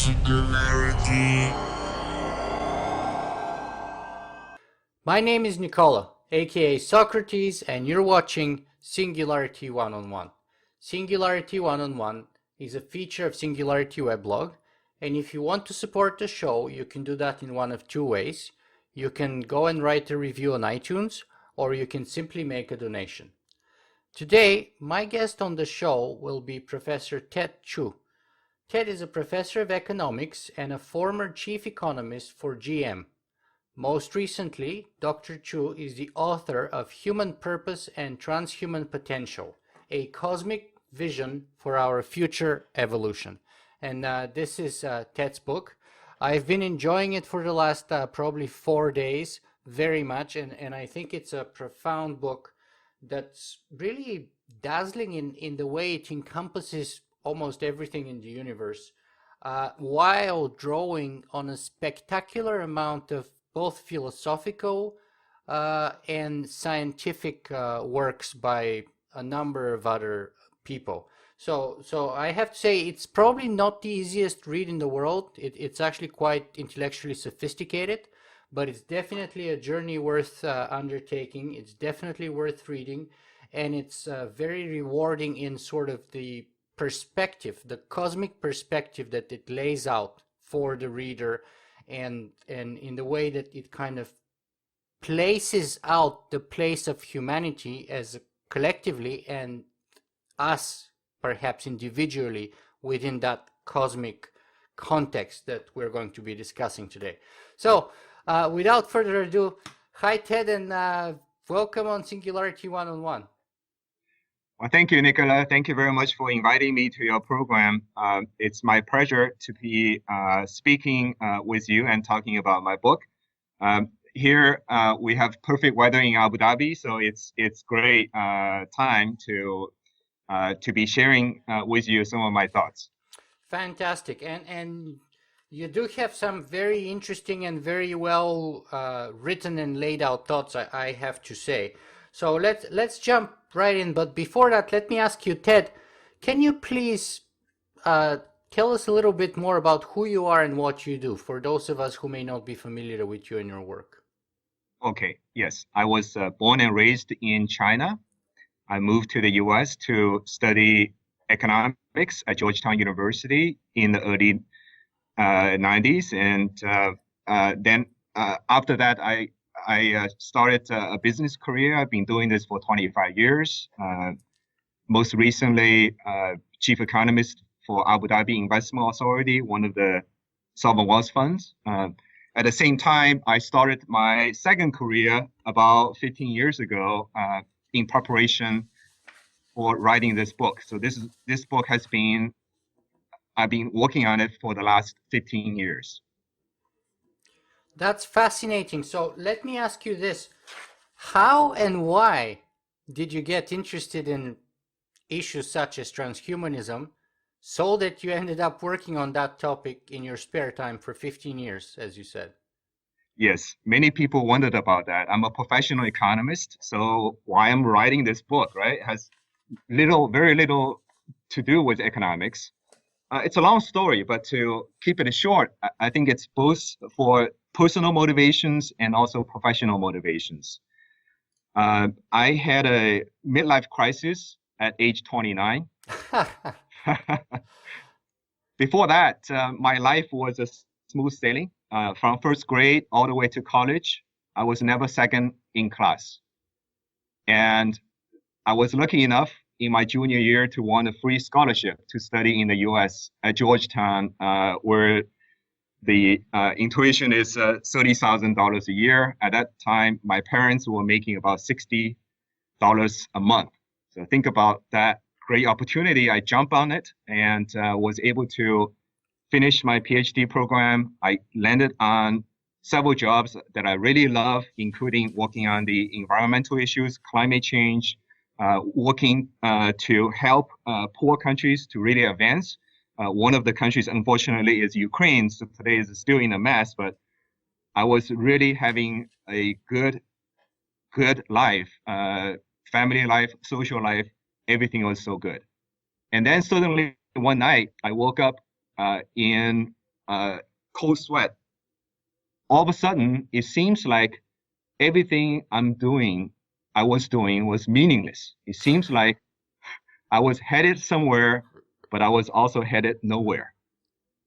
Singularity. My name is Nicola, aka Socrates, and you're watching Singularity One-on-One. Singularity One-on-One is a feature of Singularity Weblog, and if you want to support the show, you can do that in one of two ways. You can go and write a review on iTunes, or you can simply make a donation. Today, my guest on the show will be Professor Ted Chu. Ted is a professor of economics and a former chief economist for GM. Most recently, Dr. Chu is the author of Human Purpose and Transhuman Potential, a cosmic vision for our future evolution. And this is Ted's book. I've been enjoying it for the last probably 4 days very much, and I think it's a profound book that's really dazzling in the way it encompasses almost everything in the universe, while drawing on a spectacular amount of both philosophical and scientific works by a number of other people. So I have to say it's probably not the easiest read in the world. It's actually quite intellectually sophisticated, but it's definitely a journey worth undertaking. It's definitely worth reading, and it's very rewarding in sort of the perspective, the cosmic perspective that it lays out for the reader, and in the way that it kind of places out the place of humanity as collectively and us perhaps individually within that cosmic context that we're going to be discussing today. So without further ado, hi Ted, and welcome on Singularity One-on-One. Well, thank you, Nicola. Thank you very much for inviting me to your program. It's my pleasure to be speaking with you and talking about my book. Here we have perfect weather in Abu Dhabi, so it's great time to be sharing with you some of my thoughts. Fantastic, and you do have some very interesting and very well written and laid out thoughts, I have to say. So let's jump right in. But before that, let me ask you, Ted, can you please tell us a little bit more about who you are and what you do, for those of us who may not be familiar with you and your work? Okay, yes. I was born and raised in China. I moved to the US to study economics at Georgetown University in the early 90s. And then after that, I started a business career. I've been doing this for 25 years. Most recently, chief economist for Abu Dhabi Investment Authority, one of the sovereign wealth funds. At the same time, I started my second career about 15 years ago in preparation for writing this book. So this book I've been working on it for the last 15 years. That's fascinating. So let me ask you this. How and why did you get interested in issues such as transhumanism so that you ended up working on that topic in your spare time for 15 years, as you said? Yes, many people wondered about that. I'm a professional economist, so why I'm writing this book, right, has very little to do with economics. It's a long story, but to keep it short, I think it's both for personal motivations and also professional motivations. I had a midlife crisis at age 29. Before that, my life was a smooth sailing. From first grade all the way to college, I was never second in class. And I was lucky enough in my junior year to win a free scholarship to study in the US at Georgetown, where the tuition is $30,000 a year. At that time, my parents were making about $60 a month. So think about that great opportunity. I jumped on it and was able to finish my PhD program. I landed on several jobs that I really love, including working on the environmental issues, climate change, working to help poor countries to really advance. One of the countries, unfortunately, is Ukraine. So today is still in a mess, but I was really having a good life, family life, social life. Everything was so good. And then suddenly one night I woke up in cold sweat. All of a sudden, it seems like everything I was doing was meaningless. It seems like I was headed somewhere, but I was also headed nowhere.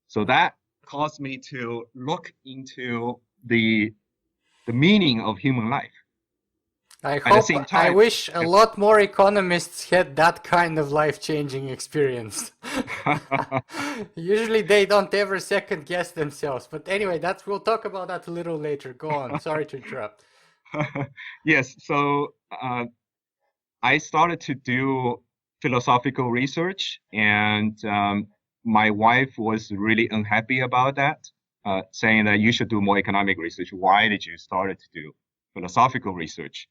So that caused me to look into the meaning of human life. At the same I time, wish a lot more economists had that kind of life-changing experience. Usually they don't ever second guess themselves. But anyway, we'll talk about that a little later. Go on. Sorry to interrupt. yes, so I started to do philosophical research, and my wife was really unhappy about that, saying that you should do more economic research. Why did you start to do philosophical research?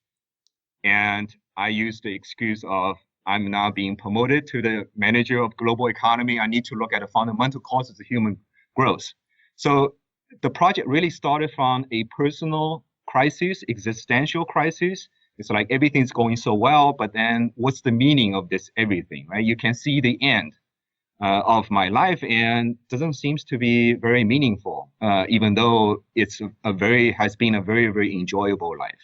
And I used the excuse of I'm now being promoted to the manager of global economy. I need to look at the fundamental causes of human growth. So the project really started from a personal crisis, existential crisis. It's like everything's going so well, but then what's the meaning of this everything, right? You can see the end of my life and doesn't seem to be very meaningful, even though has been a very, very enjoyable life.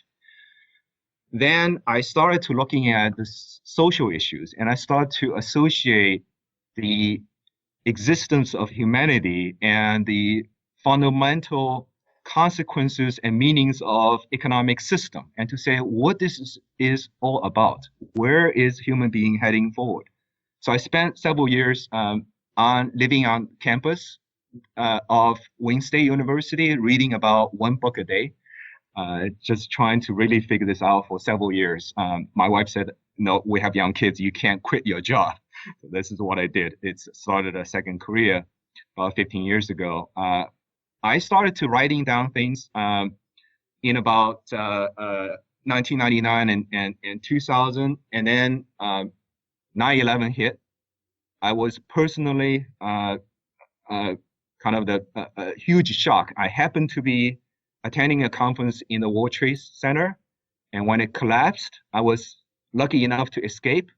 Then I started to looking at the social issues, and I started to associate the existence of humanity and the fundamental consequences and meanings of economic system, and to say what this is all about. Where is human being heading forward? So I spent several years living on campus of Wayne State University, reading about one book a day. Just trying to really figure this out for several years. My wife said, no, we have young kids. You can't quit your job. So this is what I did. It started a second career about 15 years ago. I started to writing down things in about 1999 and 2000. And then 9/11 hit. I was personally kind of a huge shock. I happened to be attending a conference in the World Trade Center. And when it collapsed, I was lucky enough to escape,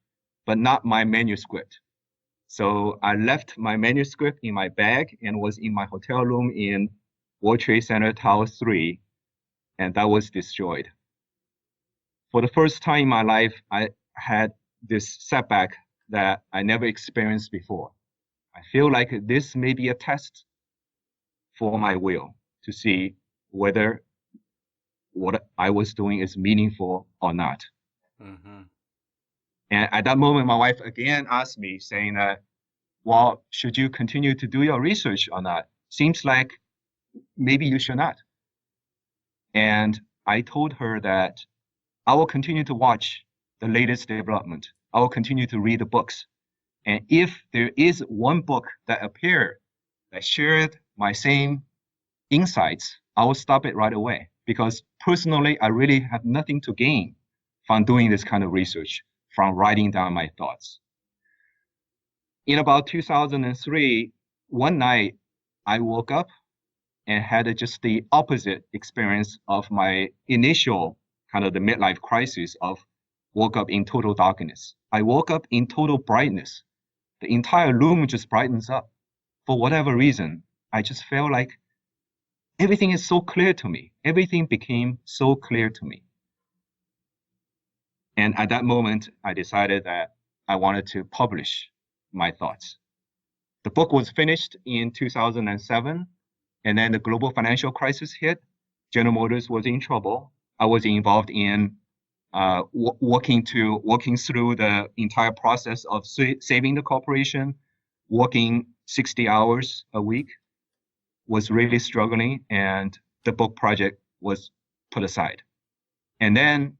but not my manuscript. So I left my manuscript in my bag and was in my hotel room in World Trade Center Tower 3, and that was destroyed. For the first time in my life, I had this setback that I never experienced before. I feel like this may be a test for my will to see whether what I was doing is meaningful or not. Mm-hmm. And at that moment, my wife again asked me, saying that, well, should you continue to do your research or not? Seems like maybe you should not. And I told her that I will continue to watch the latest development. I will continue to read the books. And if there is one book that appeared that shared my same insights, I will stop it right away, because personally, I really have nothing to gain from doing this kind of research, from writing down my thoughts. In about 2003, one night, I woke up and had just the opposite experience of my initial kind of the midlife crisis of woke up in total darkness. I woke up in total brightness. The entire room just brightens up. For whatever reason, I just felt like everything is so clear to me. Everything became so clear to me. And at that moment, I decided that I wanted to publish my thoughts. The book was finished in 2007, and then the global financial crisis hit. General Motors was in trouble. I was involved in working through the entire process of saving the corporation, working 60 hours a week, was really struggling, and the book project was put aside. And then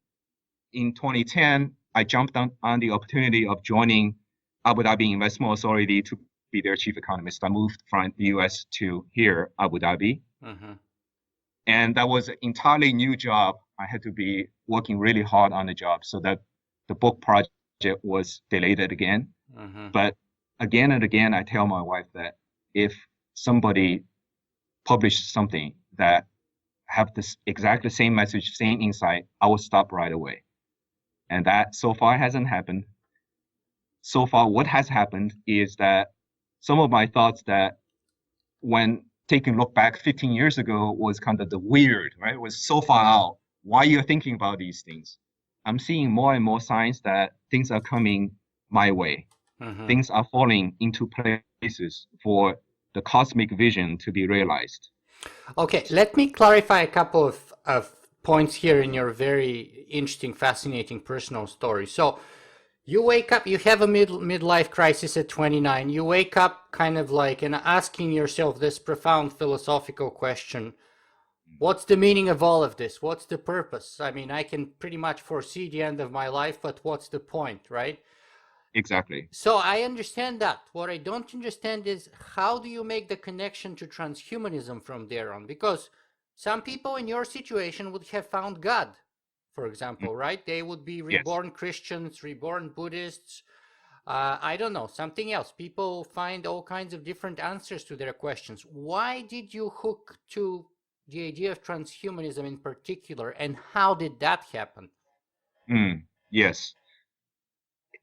in 2010, I jumped on the opportunity of joining Abu Dhabi Investment Authority to be their chief economist. I moved from the US to here, Abu Dhabi. Mm-hmm. And that was an entirely new job. I had to be working really hard on the job, so that the book project was delayed again. Mm-hmm. But again and again, I tell my wife that if somebody published something that have this exactly same message, same insight, I will stop right away. And that so far hasn't happened. So far, what has happened is that some of my thoughts that when taking a look back 15 years ago was kind of the weird, right? It was so far out. Why you're thinking about these things? I'm seeing more and more signs that things are coming my way. Things are falling into places for the cosmic vision to be realized. Okay, let me clarify a couple of points here in your very interesting, fascinating personal story. So you wake up, you have a midlife crisis at 29. You wake up kind of like and asking yourself this profound philosophical question. What's the meaning of all of this? What's the purpose? I mean, I can pretty much foresee the end of my life, but what's the point, right? Exactly. So I understand that. What I don't understand is how do you make the connection to transhumanism from there on? Because some people in your situation would have found God, for example, right? They would be reborn Yes. Christians, reborn Buddhists. I don't know, something else. People find all kinds of different answers to their questions. Why did you hook to the idea of transhumanism in particular, and how did that happen? Yes.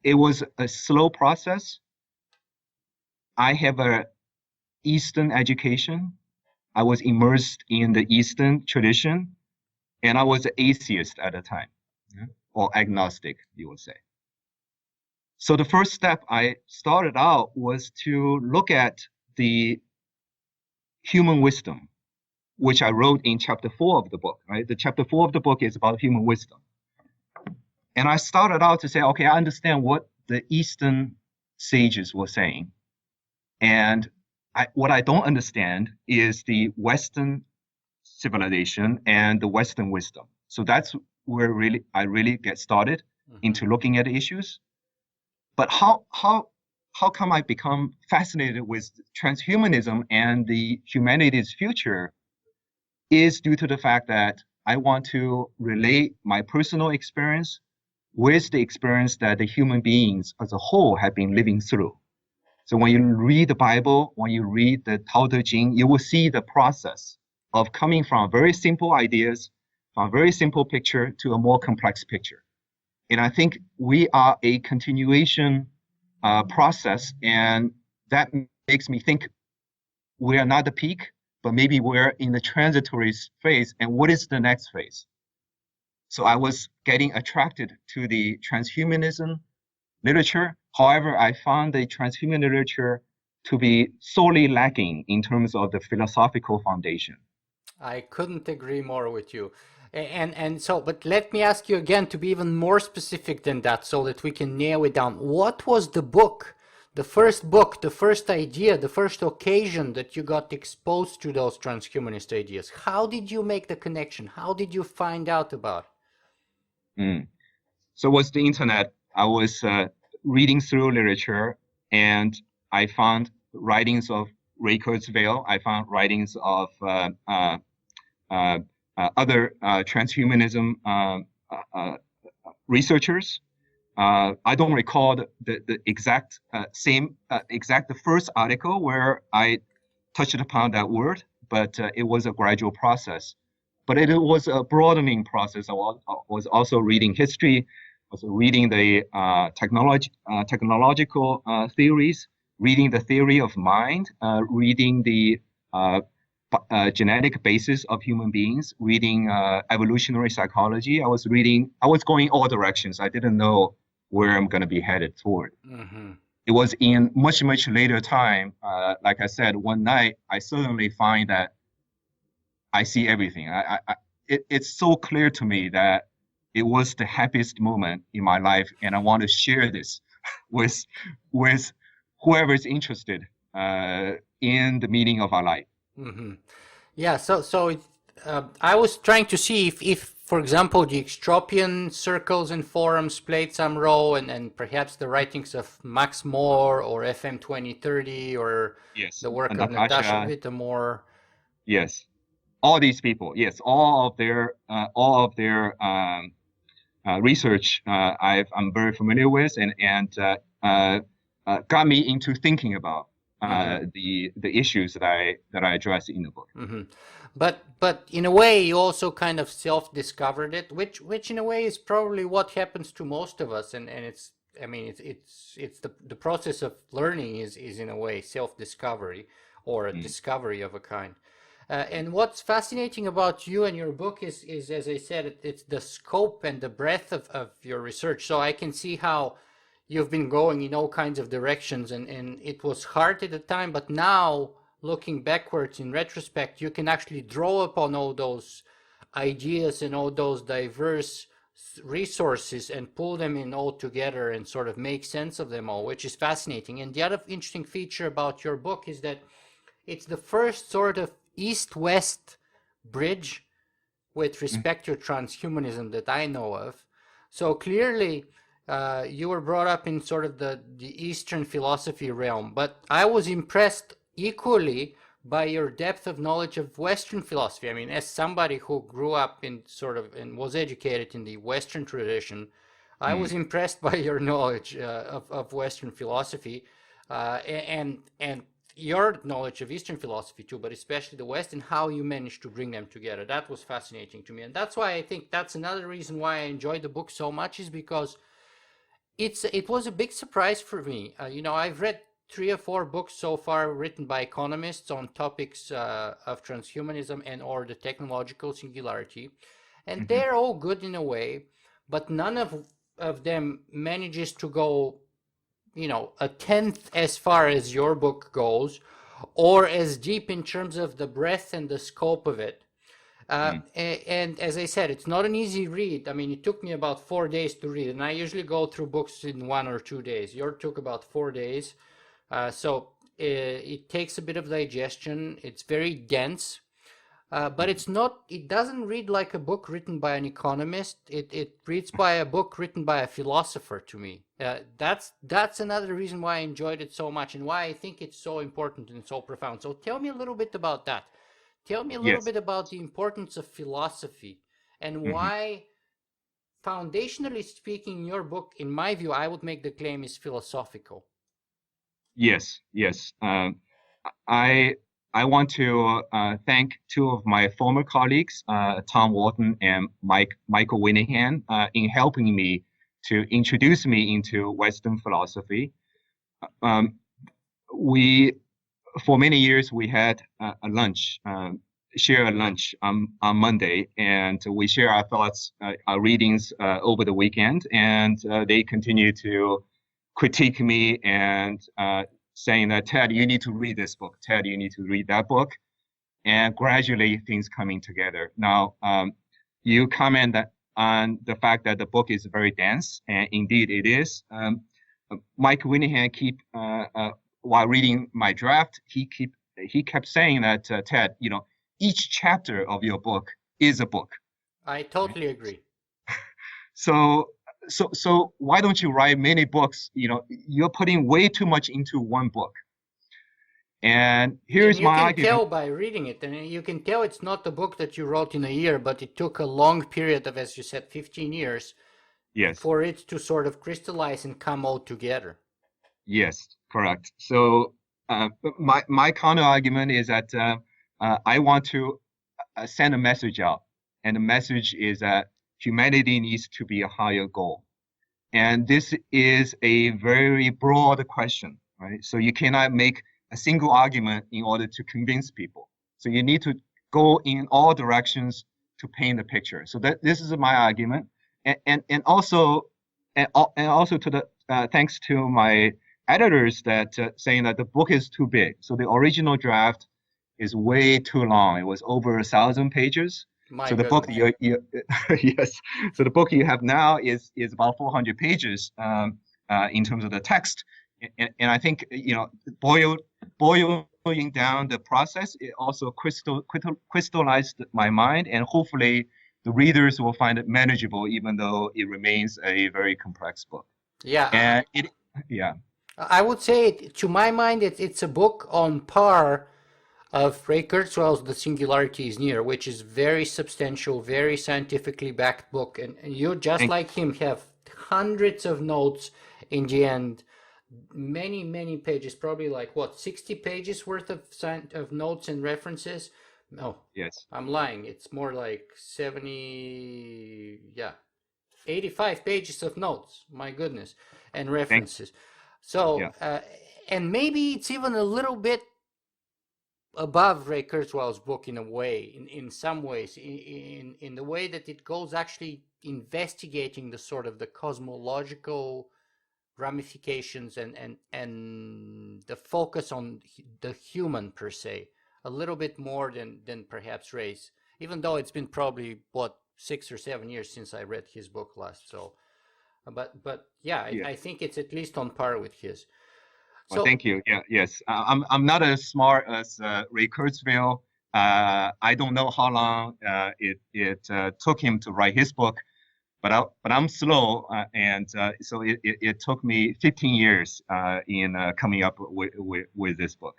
It was a slow process. I have a Eastern education. I was immersed in the Eastern tradition, and I was an atheist at the time, or agnostic, you would say. So the first step I started out was to look at the human wisdom, which I wrote in chapter 4 of the book, right? The chapter 4 of the book is about human wisdom. And I started out to say, okay, I understand what the Eastern sages were saying. And what I don't understand is the Western civilization and the Western wisdom. So that's where I really get started into looking at the issues. But how come I become fascinated with transhumanism and the humanity's future is due to the fact that I want to relate my personal experience with the experience that the human beings as a whole have been living through. So when you read the Bible, when you read the Tao Te Ching, you will see the process of coming from very simple ideas, from a very simple picture to a more complex picture. And I think we are a continuation process, and that makes me think we are not the peak, but maybe we're in the transitory phase. And what is the next phase? So I was getting attracted to the transhumanism literature. However, I found the transhuman literature to be sorely lacking in terms of the philosophical foundation. I couldn't agree more with you. And so, but let me ask you again to be even more specific than that so that we can nail it down. What was the book, the first idea, the first occasion that you got exposed to those transhumanist ideas? How did you make the connection? How did you find out about it? So was the internet. I was reading through literature, and I found writings of Ray Kurzweil. I found writings of other transhumanism researchers. I don't recall the exact the first article where I touched upon that word, but it was a gradual process. But it was a broadening process. I was also reading history, also reading the technological theories, reading the theory of mind, reading the genetic basis of human beings, reading evolutionary psychology. I was going all directions. I didn't know where I'm going to be headed toward. It was in much later time, like I said, one night, I suddenly find that I see everything. It's so clear to me that it was the happiest moment in my life, and I want to share this with whoever is interested in the meaning of our life. Yeah, so I was trying to see if, for example, the extropian circles and forums played some role, and perhaps the writings of Max Moore or FM 2030 or the work of Natasha Whittemore. Yes, all these people. Yes, all of their research I'm very familiar with, and got me into thinking about the issues that I address in the book. But in a way, you also kind of self-discovered it, which in a way is probably what happens to most of us, and it's I mean, it's the process of learning is in a way self-discovery or a discovery of a kind. And what's fascinating about you and your book is as I said, it's the scope and the breadth of your research. So I can see how you've been going in all kinds of directions, and it was hard at the time, but now looking backwards in retrospect, you can actually draw upon all those ideas and all those diverse resources and pull them in all together and sort of make sense of them all, which is fascinating. And the other interesting feature about your book is that it's the first sort of east-west bridge with respect to transhumanism that I know of. So clearly, you were brought up in sort of the Eastern philosophy realm, but I was impressed equally by your depth of knowledge of Western philosophy. I mean, as somebody who grew up in sort of and was educated in the Western tradition, I was impressed by your knowledge of Western philosophy, and your knowledge of Eastern philosophy too, but especially the West, and how you managed to bring them together. That was fascinating to me, and that's why I think that's another reason why I enjoyed the book so much, is because it was a big surprise for me. I've read 3 or 4 books so far written by economists on topics of transhumanism and or the technological singularity, and they're all good in a way, but none of them manages to go, a tenth as far as your book goes, or as deep in terms of the breadth and the scope of it. And as I said, it's not an easy read. I mean, it took me about 4 days to read, and I usually go through books in 1 or 2 days. Yours took about 4 days. So it takes a bit of digestion. It's very dense, but it doesn't read like a book written by an economist. It reads by a book written by a philosopher to me. That's another reason why I enjoyed it so much and why I think it's so important and so profound. So tell me a little bit about that. Tell me a little bit about the importance of philosophy and why, foundationally speaking, your book, in my view, I would make the claim, is philosophical. Yes. I I want to thank 2 of my former colleagues, Tom Walton and Michael Winningham, in helping me to introduce me into Western philosophy. Um, we For many years we had a lunch, share a lunch on Monday, and we share our thoughts, our readings over the weekend, and they continue to critique me and saying that, Ted, you need to read this book. Ted, you need to read that book. And gradually things coming together. Now, you comment on the fact that the book is very dense, and indeed it is. Mike Winningham while reading my draft, he kept saying that, Ted, each chapter of your book is a book. I totally agree. So why don't you write many books? You're putting way too much into one book. And here's my argument. You can tell by reading it, and you can tell it's not the book that you wrote in a year, but it took a long period of, as you said, 15 years for it to sort of crystallize and come all together. Yes, correct. So my counter argument is that I want to send a message out, and the message is that humanity needs to be a higher goal. And this is a very broad question, right? So you cannot make a single argument in order to convince people. So you need to go in all directions to paint the picture. So this is my argument, and also to the thanks to my editors that saying that the book is too big. So the original draft is way too long. It was over 1,000 pages. So the book you yes. So the book you have now is about 400 pages in terms of the text, and I think boiling down the process, it also crystallized my mind, and hopefully the readers will find it manageable, even though it remains a very complex book. Yeah, and I would say, to my mind, it's a book on par of Ray Kurzweil's The Singularity is Near, which is very substantial, very scientifically backed book. And you, just like him, have hundreds of notes in the end, many, many pages, probably like 60 pages worth of notes and references. No, yes, I'm lying. It's more like 70, 85 pages of notes, my goodness, and Thank references. So, yeah. and maybe it's even a little bit above Ray Kurzweil's book in a way, in some ways, in the way that it goes actually investigating the sort of the cosmological ramifications and the focus on the human per se, a little bit more than perhaps Ray's, even though it's been probably, what, 6 or 7 years since I read his book last. So, but yeah, Yeah. I think it's at least on par with his. Well, So, thank you. Yeah, yes. I'm not as smart as Ray Kurzweil. I don't know how long it took him to write his book, but I'm slow, and so it took me 15 years in coming up with this book.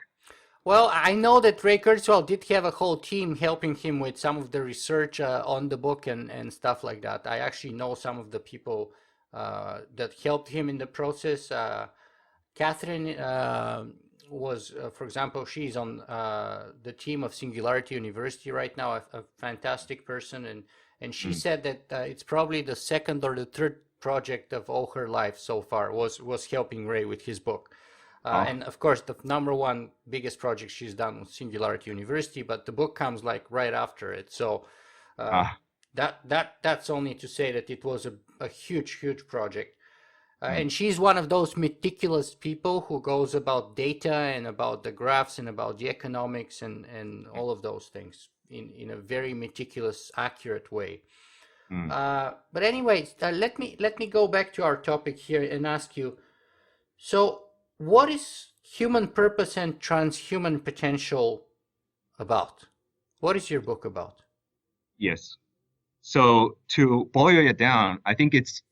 well, I know that Ray Kurzweil did have a whole team helping him with some of the research on the book and stuff like that. I actually know some of the people that helped him in the process. Catherine was, for example, she's on the team of Singularity University right now, a fantastic person, and she said that it's probably the second or the third project of all her life so far was helping Ray with his book. Oh, And of course, the number one biggest project she's done was Singularity University, but the book comes like right after it. So uh, ah, that's only to say that it was a huge project. mm, And she's one of those meticulous people who goes about data and about the graphs and about the economics and all of those things in a very meticulous, accurate way. mm. But anyways, let me go back to our topic here and ask you. So, what is human purpose and transhuman potential about? What is your book about? Yes. So to boil it down, I think it's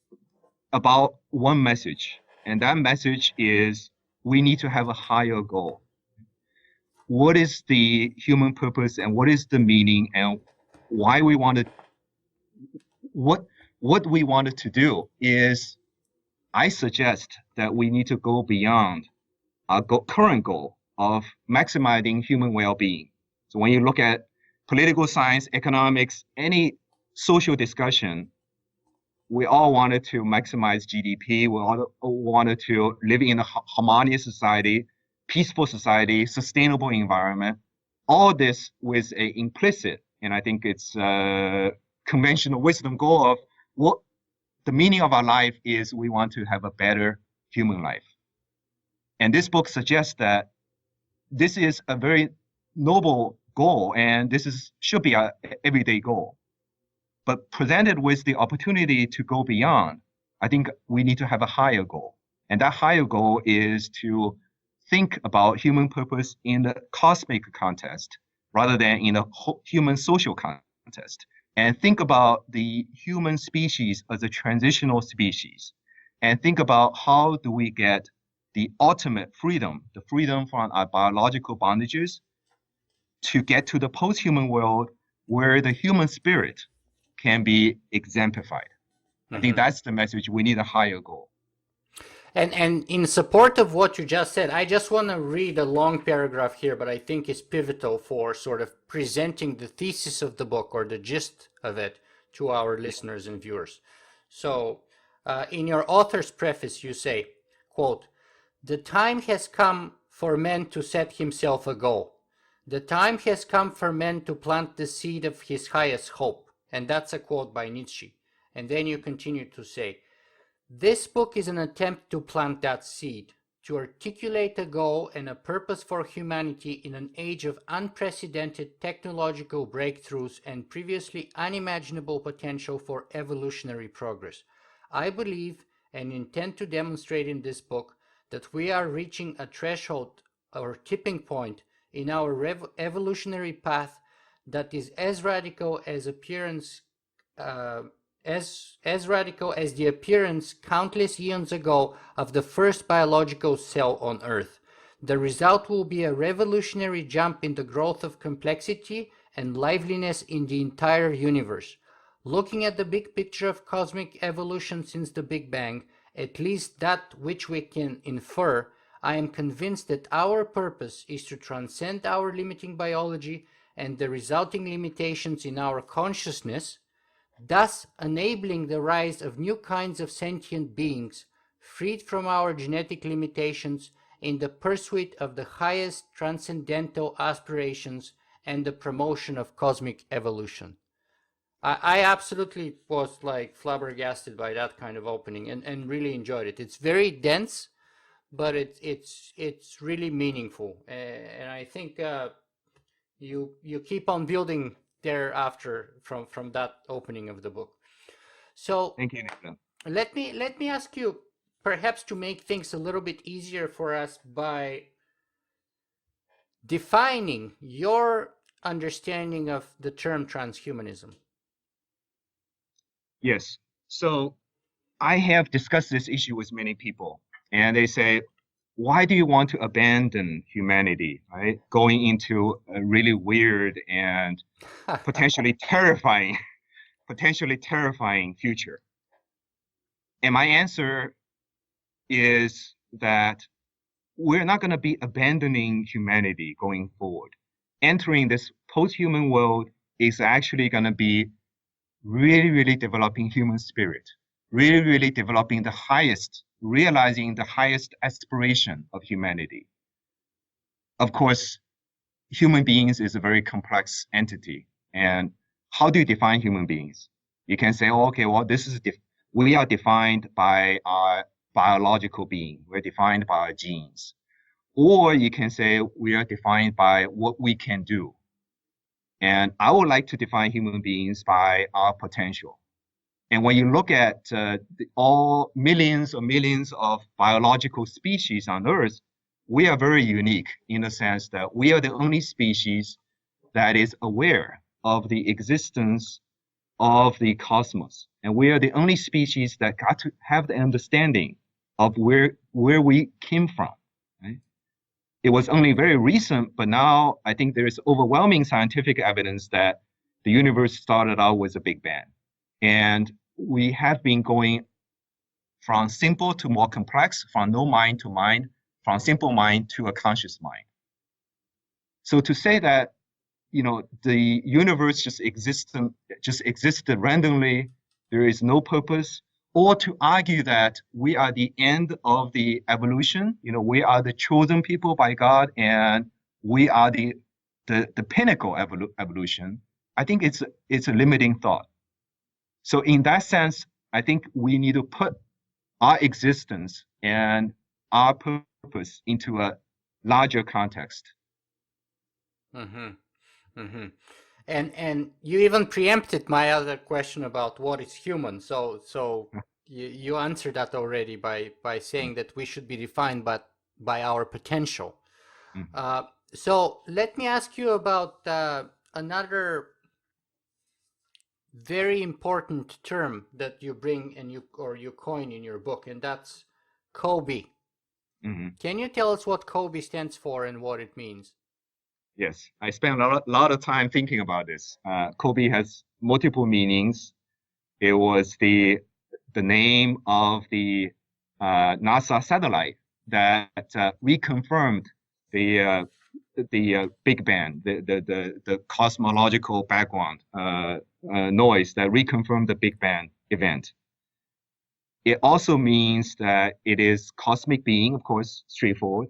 about one message, and that message is we need to have a higher goal. What is the human purpose and what is the meaning and why we wanted what what we wanted to do is I suggest that we need to go beyond our current goal of maximizing human well-being. So when you look at political science, economics, any social discussion, we all wanted to maximize GDP. We all wanted to live in a harmonious society, peaceful society, sustainable environment. All this with a implicit, and I think it's a conventional wisdom goal of what the meaning of our life is. We want to have a better human life. And this book suggests that this is a very noble goal, and should be a everyday goal. But presented with the opportunity to go beyond, I think we need to have a higher goal. And that higher goal is to think about human purpose in the cosmic context rather than in a human social context. And think about the human species as a transitional species. And think about how do we get the ultimate freedom, the freedom from our biological bondages, to get to the post-human world where the human spirit can be exemplified. I think Mm-hmm. that's the message. We need a higher goal. And in support of what you just said, I just want to read a long paragraph here, but I think it's pivotal for sort of presenting the thesis of the book or the gist of it to our listeners and viewers. So, in your author's preface, you say, quote, "The time has come for man to set himself a goal. The time has come for man to plant the seed of his highest hope." And that's a quote by Nietzsche. And then you continue to say, "This book is an attempt to plant that seed, to articulate a goal and a purpose for humanity in an age of unprecedented technological breakthroughs and previously unimaginable potential for evolutionary progress. I believe and intend to demonstrate in this book that we are reaching a threshold or tipping point in our evolutionary path that is as radical as appearance as radical as the appearance countless eons ago of the first biological cell on Earth. The result will be a revolutionary jump in the growth of complexity and liveliness in the entire universe. Looking at the big picture of cosmic evolution since the Big Bang, at least that which we can infer, I am convinced that our purpose is to transcend our limiting biology and the resulting limitations in our consciousness, thus enabling the rise of new kinds of sentient beings freed from our genetic limitations in the pursuit of the highest transcendental aspirations and the promotion of cosmic evolution. I absolutely was like flabbergasted by that kind of opening and really enjoyed it. It's very dense, but it's really meaningful, and I think you keep on building thereafter from that opening of the book. So Thank you, Nathan. let me ask you, perhaps to make things a little bit easier for us, by defining your understanding of the term transhumanism. Yes. So I have discussed this issue with many people, and they say, why do you want to abandon humanity, right? Going into a really weird and potentially terrifying, potentially terrifying future. And my answer is that we're not going to be abandoning humanity going forward. Entering this post-human world is actually going to be really, really developing human spirit, really, really developing the highest, realizing the highest aspiration of humanity. Of course, human beings is a very complex entity. And how do you define human beings? You can say, oh, okay, well, we are defined by our biological being. We're defined by our genes. Or you can say we are defined by what we can do. And I would like to define human beings by our potential. And when you look at all millions or millions of biological species on Earth, we are very unique in the sense that we are the only species that is aware of the existence of the cosmos. And we are the only species that got to have the understanding of where we came from. Right? It was only very recent, but now I think there is overwhelming scientific evidence that the universe started out with a Big Bang. And we have been going from simple to more complex, from no mind to mind, from simple mind to a conscious mind. So to say that, the universe just existed randomly, there is no purpose, or to argue that we are the end of the evolution, we are the chosen people by God and we are the pinnacle evolution, I think it's a limiting thought. So in that sense, I think we need to put our existence and our purpose into a larger context. Mm-hmm. Mm-hmm. And you even preempted my other question about what is human. So you answered that already by saying that we should be defined by our potential. Mm-hmm. So let me ask you about another very important term that you bring and you coin in your book, and that's Kobe. Mm-hmm. Can you tell us what Kobe stands for and what it means? Yes, I spent a lot of time thinking about this. Kobe has multiple meanings. It was the name of the NASA satellite that reconfirmed the Big Bang, the cosmological background noise that reconfirmed the Big Bang event. It also means that it is cosmic being, of course, straightforward.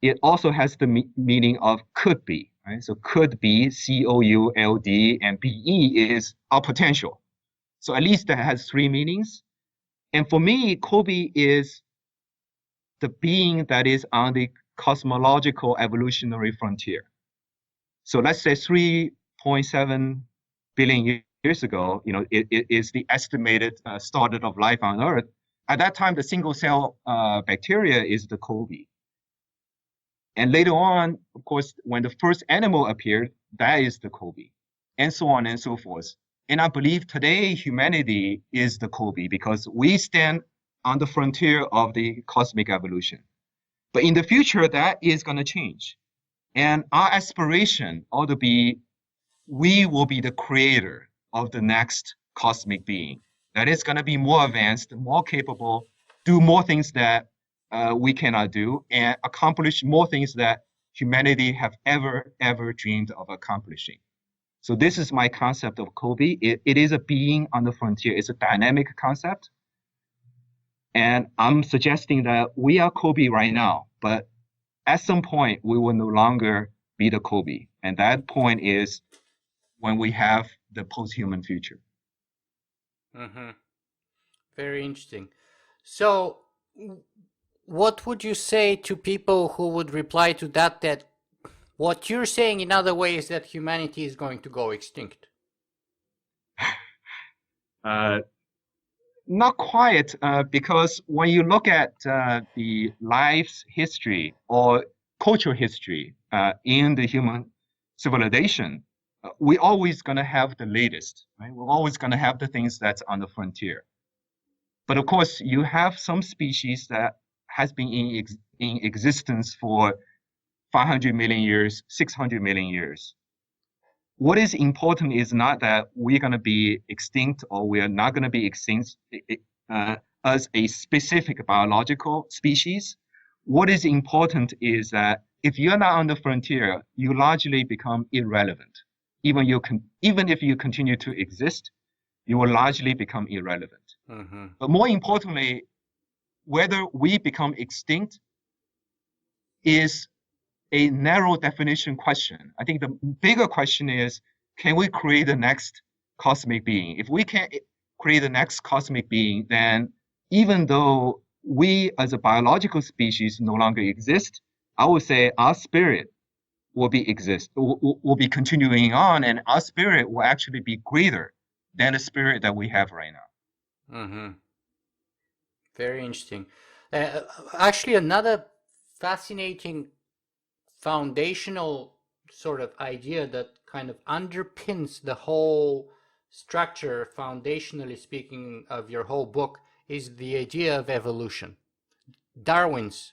It also has the meaning of could be, right? So could be, COULD, and BE is our potential. So at least that has three meanings. And for me, Kobe is the being that is on the cosmological evolutionary frontier. So let's say 3.7 billion years ago, it is the estimated start of life on Earth. At that time, the single cell bacteria is the Kobe. And later on, of course, when the first animal appeared, that is the Kobe, and so on and so forth. And I believe today humanity is the Kobe because we stand on the frontier of the cosmic evolution. But in the future, that is going to change. And our aspiration ought to be, we will be the creator of the next cosmic being that is going to be more advanced, more capable, do more things that we cannot do, and accomplish more things that humanity have ever dreamed of accomplishing. So this is my concept of Kobe. It is a being on the frontier. It's a dynamic concept. And I'm suggesting that we are Kobe right now, but at some point we will no longer be the Kobe. And that point is when we have the post-human future. Mm-hmm. Very interesting. So what would you say to people who would reply to that, that what you're saying in other ways is that humanity is going to go extinct? Not quite, because when you look at the life's history or cultural history in the human civilization, we're always going to have the latest, right? We're always going to have the things that's on the frontier. But of course, you have some species that has been in existence for 500 million years, 600 million years. What is important is not that we're going to be extinct or we are not going to be extinct as a specific biological species. What is important is that if you're not on the frontier, you largely become irrelevant. Even if you continue to exist, you will largely become irrelevant. Mm-hmm. But more importantly, whether we become extinct is a narrow definition question. I think the bigger question is, can we create the next cosmic being? If we can't create the next cosmic being, then even though we as a biological species no longer exist, I would say our spirit will be continuing on, and our spirit will actually be greater than the spirit that we have right now. Mm-hmm. Very interesting. Actually, another fascinating foundational sort of idea that kind of underpins the whole structure, foundationally speaking, of your whole book is the idea of evolution. Darwin's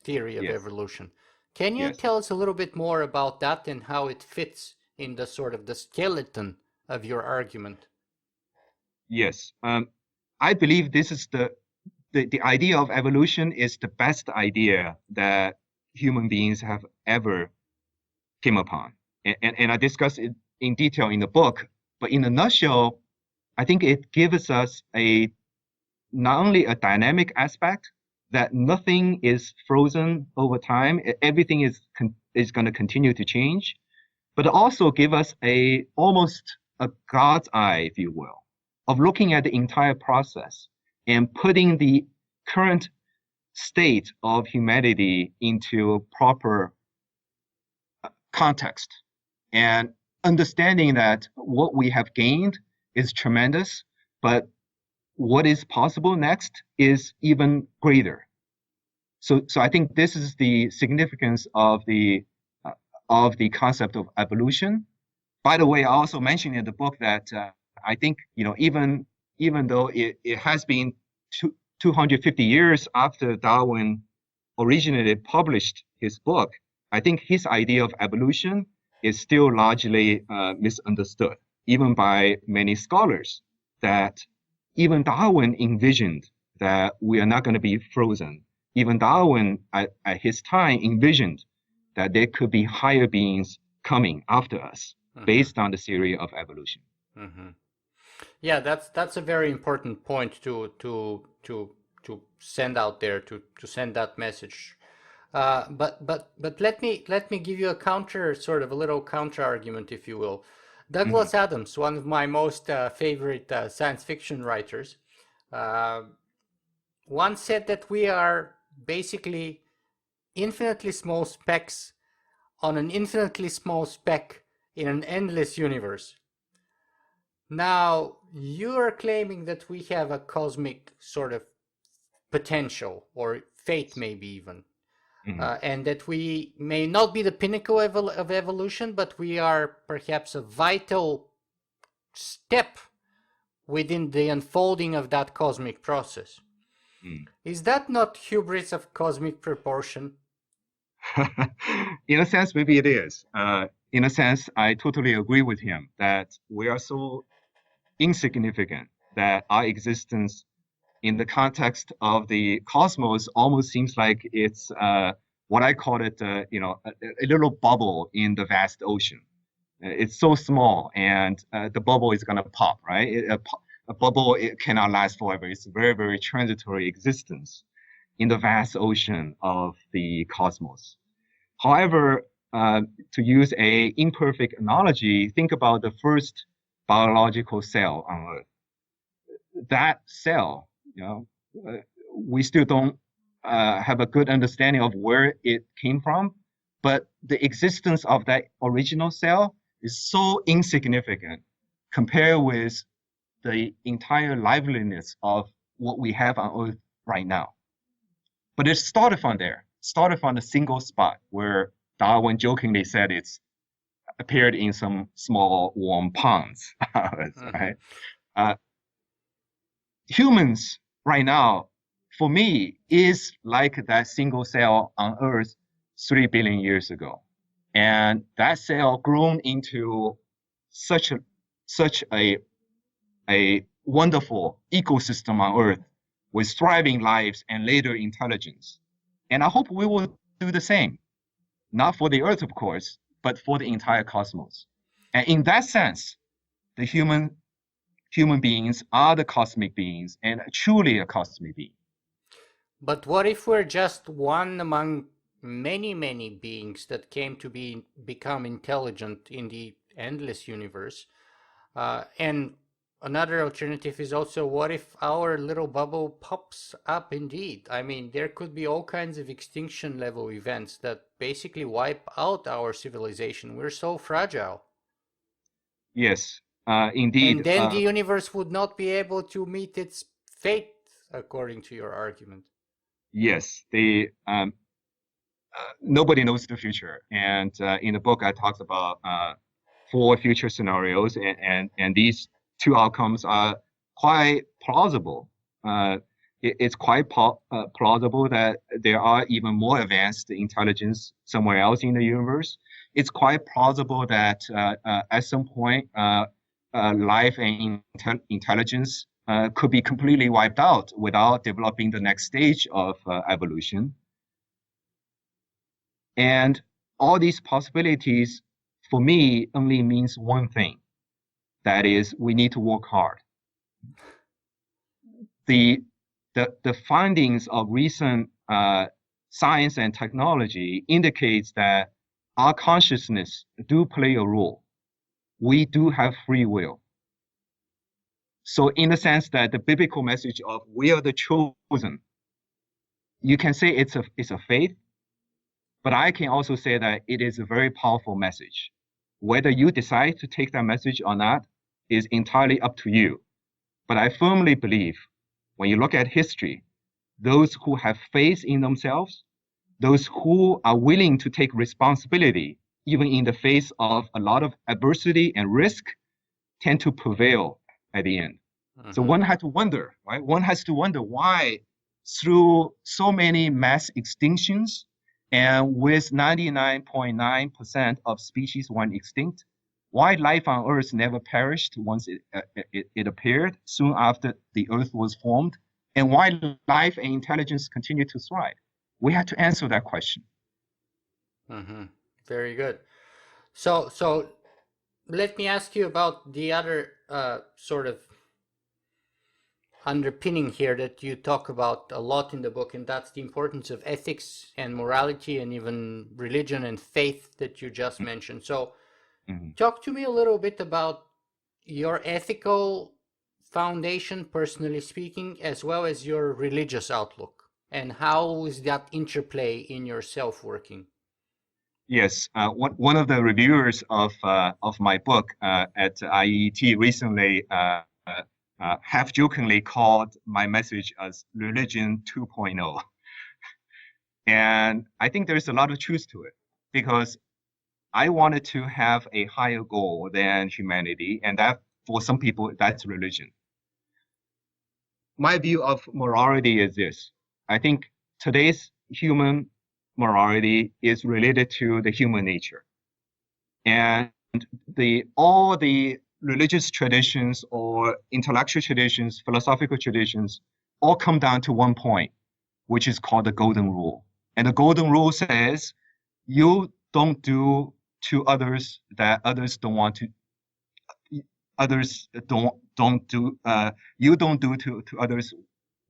theory of evolution. Can you tell us a little bit more about that and how it fits in the sort of the skeleton of your argument? Yes. I believe this is the idea of evolution is the best idea that human beings have ever came upon. And I discuss it in detail in the book, but in a nutshell, I think it gives us not only a dynamic aspect, that nothing is frozen over time, everything is going to continue to change, but also give us almost a God's eye, if you will, of looking at the entire process and putting the current state of humanity into proper context and understanding that what we have gained is tremendous, but what is possible next is even greater. So I think this is the significance of the concept of evolution. By the way, I also mentioned in the book that I think even though it has been 250 years after Darwin originally published his book, I think his idea of evolution is still largely misunderstood, even by many scholars, that even Darwin envisioned that we are not going to be frozen. Even Darwin, at his time, envisioned that there could be higher beings coming after us based on the theory of evolution. Mm-hmm. Yeah, that's a very important point to send out there, to send that message. But let me give you a little counter argument, if you will. Douglas Adams, one of my most favorite science fiction writers, once said that we are basically infinitely small specks on an infinitely small speck in an endless universe. Now, you are claiming that we have a cosmic sort of potential, or fate maybe even, and that we may not be the pinnacle of evolution, but we are perhaps a vital step within the unfolding of that cosmic process. Is that not hubris of cosmic proportion? In a sense, maybe it is. In a sense, I totally agree with him that we are so insignificant that our existence in the context of the cosmos almost seems like it's what I call it, a little bubble in the vast ocean. It's so small, and the bubble is gonna pop, right? A bubble, it cannot last forever. It's a very, very transitory existence in the vast ocean of the cosmos. However, to use a imperfect analogy, think about the first biological cell on Earth. That cell, we still don't have a good understanding of where it came from, but the existence of that original cell is so insignificant compared with the entire liveliness of what we have on Earth right now. But it started from there, started from a single spot where Darwin jokingly said it's appeared in some small warm ponds, right? Humans right now, for me, is like that single cell on Earth 3 billion years ago. And that cell grown into such a wonderful ecosystem on Earth with thriving lives and later intelligence. And I hope we will do the same, not for the Earth, of course, but for the entire cosmos. And in that sense, the human beings are the cosmic beings and truly a cosmic being. But what if we're just one among many, many beings that came to become intelligent in the endless universe? And another alternative is also, what if our little bubble pops up indeed? I mean, there could be all kinds of extinction level events that basically wipe out our civilization. We're so fragile. Yes, indeed. And then the universe would not be able to meet its fate, according to your argument. Yes, nobody knows the future. And in the book, I talked about 4 future scenarios, and these 2 outcomes are quite plausible. It's quite plausible that there are even more advanced intelligence somewhere else in the universe. It's quite plausible that at some point, life and intelligence could be completely wiped out without developing the next stage of evolution. And all these possibilities, for me, only means one thing. That is, we need to work hard. The findings of recent science and technology indicates that our consciousness do play a role. We do have free will. So in the sense that the biblical message of we are the chosen, you can say it's a faith, but I can also say that it is a very powerful message. Whether you decide to take that message or not is entirely up to you. But I firmly believe when you look at history, those who have faith in themselves, those who are willing to take responsibility, even in the face of a lot of adversity and risk, tend to prevail at the end. So one has to wonder, right? One has to wonder why, through so many mass extinctions, and with 99.9% of species went extinct, why life on Earth never perished once it appeared soon after the Earth was formed, and why life and intelligence continue to thrive? We have to answer that question. Very good. So let me ask you about the other sort of underpinning here that you talk about a lot in the book, and that's the importance of ethics and morality and even religion and faith that you just mentioned. So talk to me a little bit about your ethical foundation, personally speaking, as well as your religious outlook, and how is that interplay in your self-working? Yes, one of the reviewers of my book at IET recently half jokingly called my message as religion 2.0. And I think there's a lot of truth to it, because I wanted to have a higher goal than humanity, and that for some people, that's religion. My view of morality is this. I think today's human morality is related to the human nature. And all the religious traditions or intellectual traditions, philosophical traditions, all come down to one point, which is called the golden rule. And the golden rule says, you don't do to others that others don't want to, others don't do, you don't do to others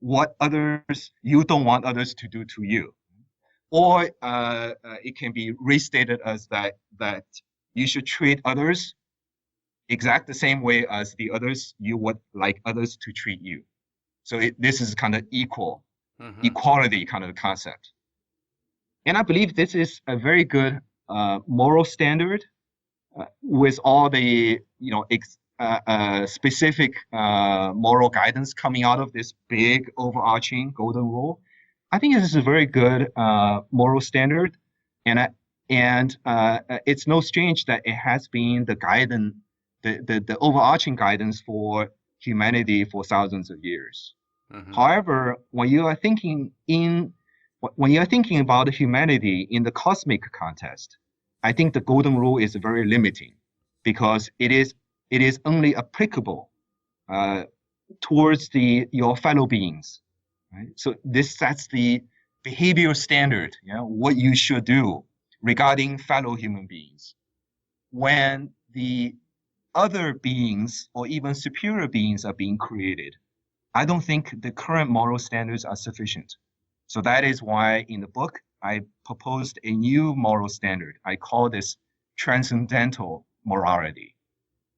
what others you don't want others to do to you. Or it can be restated as that you should treat others exact the same way as the others you would like others to treat you. So this is kind of equality kind of concept. And I believe this is a very good moral standard with all the specific moral guidance coming out of this big overarching golden rule. I think this is a very good moral standard, and it's no strange that it has been the guidance, the overarching guidance for humanity for thousands of years. However, when you are thinking about humanity in the cosmic context, I think the golden rule is very limiting because it is only applicable towards your fellow beings. Right? So this sets the behavior standard, what you should do regarding fellow human beings. When the other beings or even superior beings are being created, I don't think the current moral standards are sufficient. So that is why in the book, I proposed a new moral standard. I call this transcendental morality.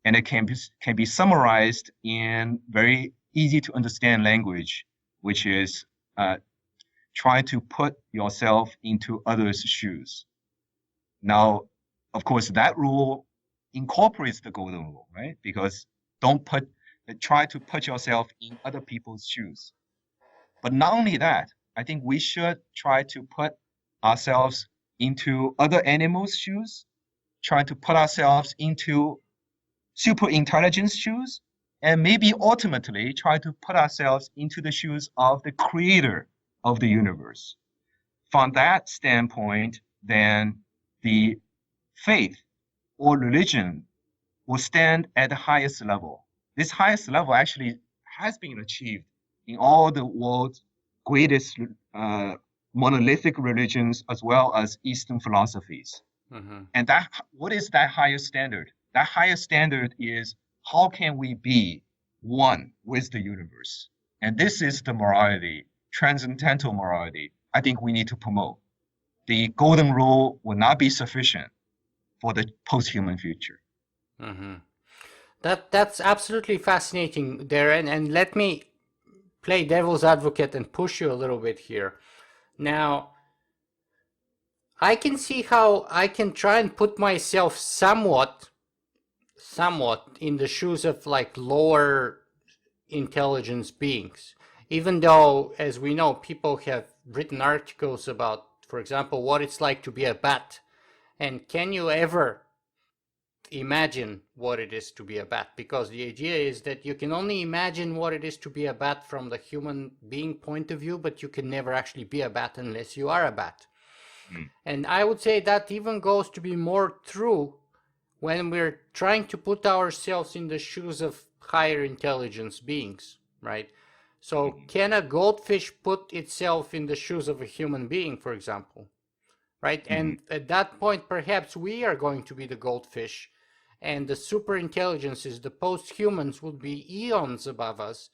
And it can be summarized in very easy to understand language, which is try to put yourself into others' shoes. Now, of course, that rule incorporates the golden rule, right? Because try to put yourself in other people's shoes. But not only that, I think we should try to put ourselves into other animals' shoes, try to put ourselves into super intelligence shoes, and maybe ultimately try to put ourselves into the shoes of the creator of the universe. From that standpoint, then the faith or religion will stand at the highest level. This highest level actually has been achieved in all the world's greatest monolithic religions as well as Eastern philosophies. And what is that higher standard? That higher standard is how can we be one with the universe? And this is the morality, transcendental morality, I think we need to promote. The golden rule will not be sufficient for the post-human future. That's absolutely fascinating there, and let me play devil's advocate and push you a little bit here. Now, I can see how I can try and put myself somewhat in the shoes of like lower intelligence beings, even though, as we know, people have written articles about, for example, what it's like to be a bat. And can you ever imagine what it is to be a bat? Because the idea is that you can only imagine what it is to be a bat from the human being point of view, but you can never actually be a bat unless you are a bat. And I would say that even goes to be more true when we're trying to put ourselves in the shoes of higher intelligence beings, right? So can a goldfish put itself in the shoes of a human being, for example, right? And at that point, perhaps we are going to be the goldfish, and the super intelligences, the post-humans, would be eons above us.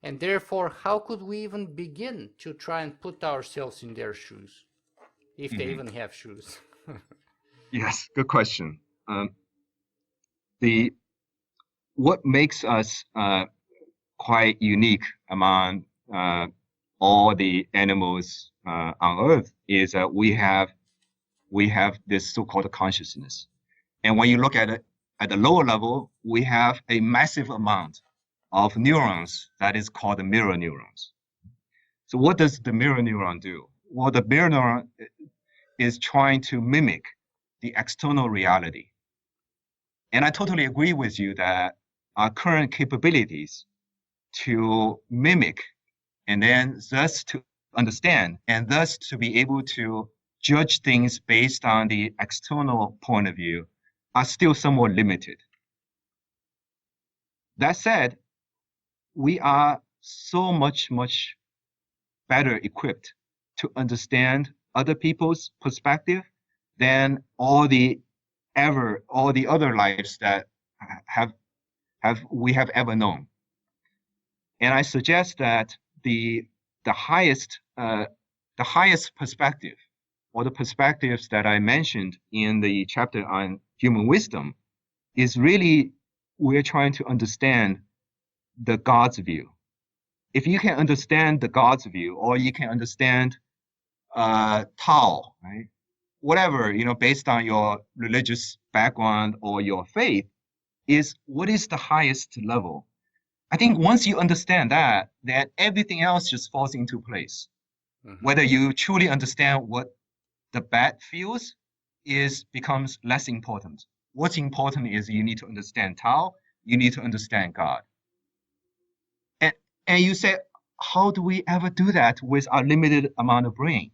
And therefore, how could we even begin to try and put ourselves in their shoes, if they even have shoes? Yes, good question. What makes us quite unique among all the animals on Earth is that we have this so-called consciousness. And when you look at it at the lower level, we have a massive amount of neurons that is called the mirror neurons. So what does the mirror neuron do? Well, the mirror neuron is trying to mimic the external reality. And I totally agree with you that our current capabilities to mimic and then thus to understand and thus to be able to judge things based on the external point of view are still somewhat limited. That said, we are so much better equipped to understand other people's perspective than all the all the other lives that have we have ever known. And I suggest that the highest perspective, or the perspectives that I mentioned in the chapter on human wisdom, is really we're trying to understand the God's view. If you can understand the God's view, or you can understand Tao, right? Whatever, based on your religious background or your faith, is what is the highest level. I think once you understand that, then everything else just falls into place. Mm-hmm. Whether you truly understand what the bat feels becomes less important. What's important is you need to understand Tao, you need to understand God. And you say, how do we ever do that with our limited amount of brain?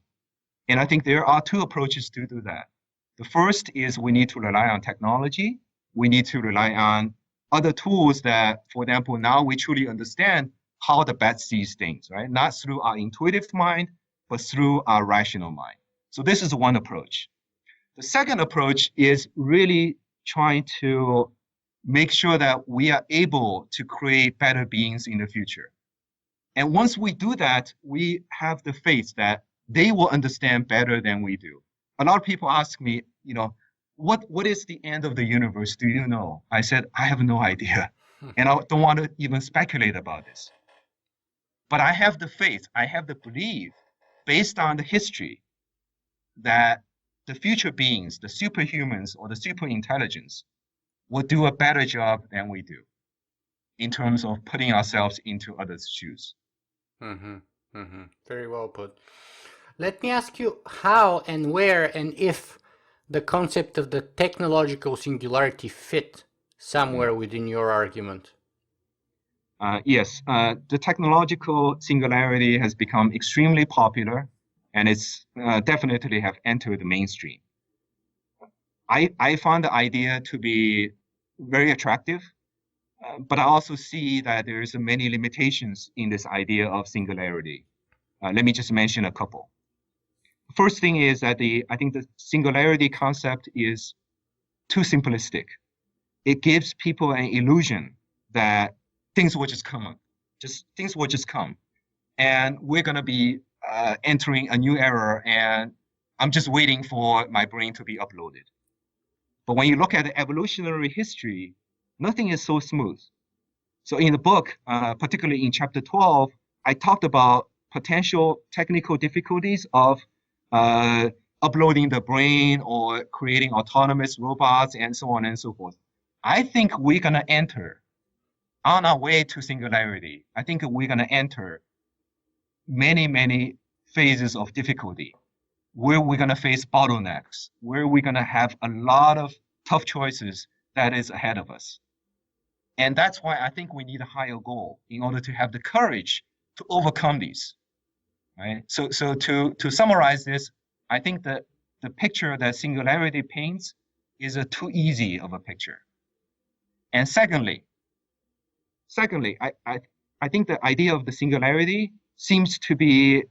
And I think there are two approaches to do that. The first is we need to rely on technology. We need to rely on other tools that, for example, now we truly understand how the bat sees things, right? Not through our intuitive mind, but through our rational mind. So this is one approach. The second approach is really trying to make sure that we are able to create better beings in the future. And once we do that, we have the faith that they will understand better than we do. A lot of people ask me, what is the end of the universe? Do you know? I said, I have no idea. And I don't want to even speculate about this. But I have the faith, I have the belief, based on the history, that the future beings, the superhumans or the super intelligence, will do a better job than we do in terms of putting ourselves into others' shoes. Mm-hmm. Mm-hmm. Very well put. Let me ask you how and where and if the concept of the technological singularity fit somewhere within your argument. Yes, the technological singularity has become extremely popular, and it's definitely have entered the mainstream. I found the idea to be very attractive, but I also see that there's many limitations in this idea of singularity. Let me just mention a couple. First thing is that I think the singularity concept is too simplistic. It gives people an illusion that things will just come, things will just come, and we're going to be entering a new era, and I'm just waiting for my brain to be uploaded. But when you look at the evolutionary history, nothing is so smooth. So in the book, particularly in chapter 12, I talked about potential technical difficulties of uploading the brain or creating autonomous robots and so on and so forth. I think we're going to enter on our way to singularity. I think we're going to enter many, many phases of difficulty where we're going to face bottlenecks, where we're going to have a lot of tough choices that is ahead of us. And that's why I think we need a higher goal in order to have the courage to overcome these. Right? So to summarize this, I think that the picture that singularity paints is a too easy of a picture. And secondly, I think the idea of the singularity seems to be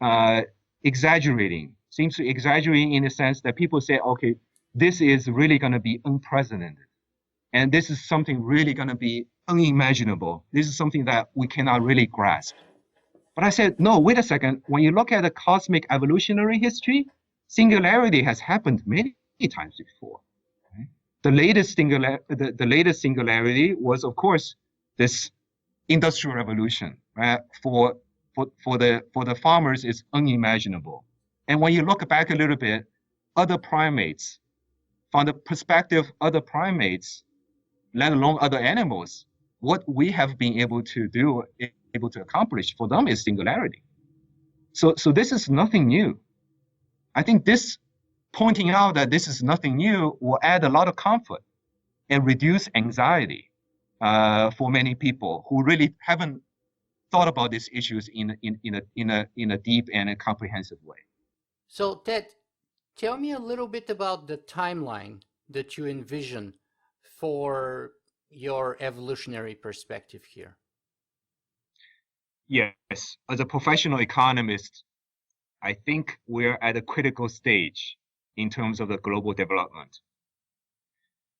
exaggerating in the sense that people say, okay, this is really going to be unprecedented. And this is something really going to be unimaginable. This is something that we cannot really grasp. But I said, no, wait a second. When you look at the cosmic evolutionary history, singularity has happened many times before. Right? The latest singularity was, of course, this industrial revolution. Right? For the farmers, it's unimaginable. And when you look back a little bit, other primates, from the perspective of other primates, let alone other animals, what we have been able to do, able to accomplish for them is singularity. So this is nothing new. I think this pointing out that this is nothing new will add a lot of comfort and reduce anxiety for many people who really haven't thought about these issues in a deep and a comprehensive way. So Ted, tell me a little bit about the timeline that you envision for your evolutionary perspective here. Yes, as a professional economist, I think we're at a critical stage in terms of the global development.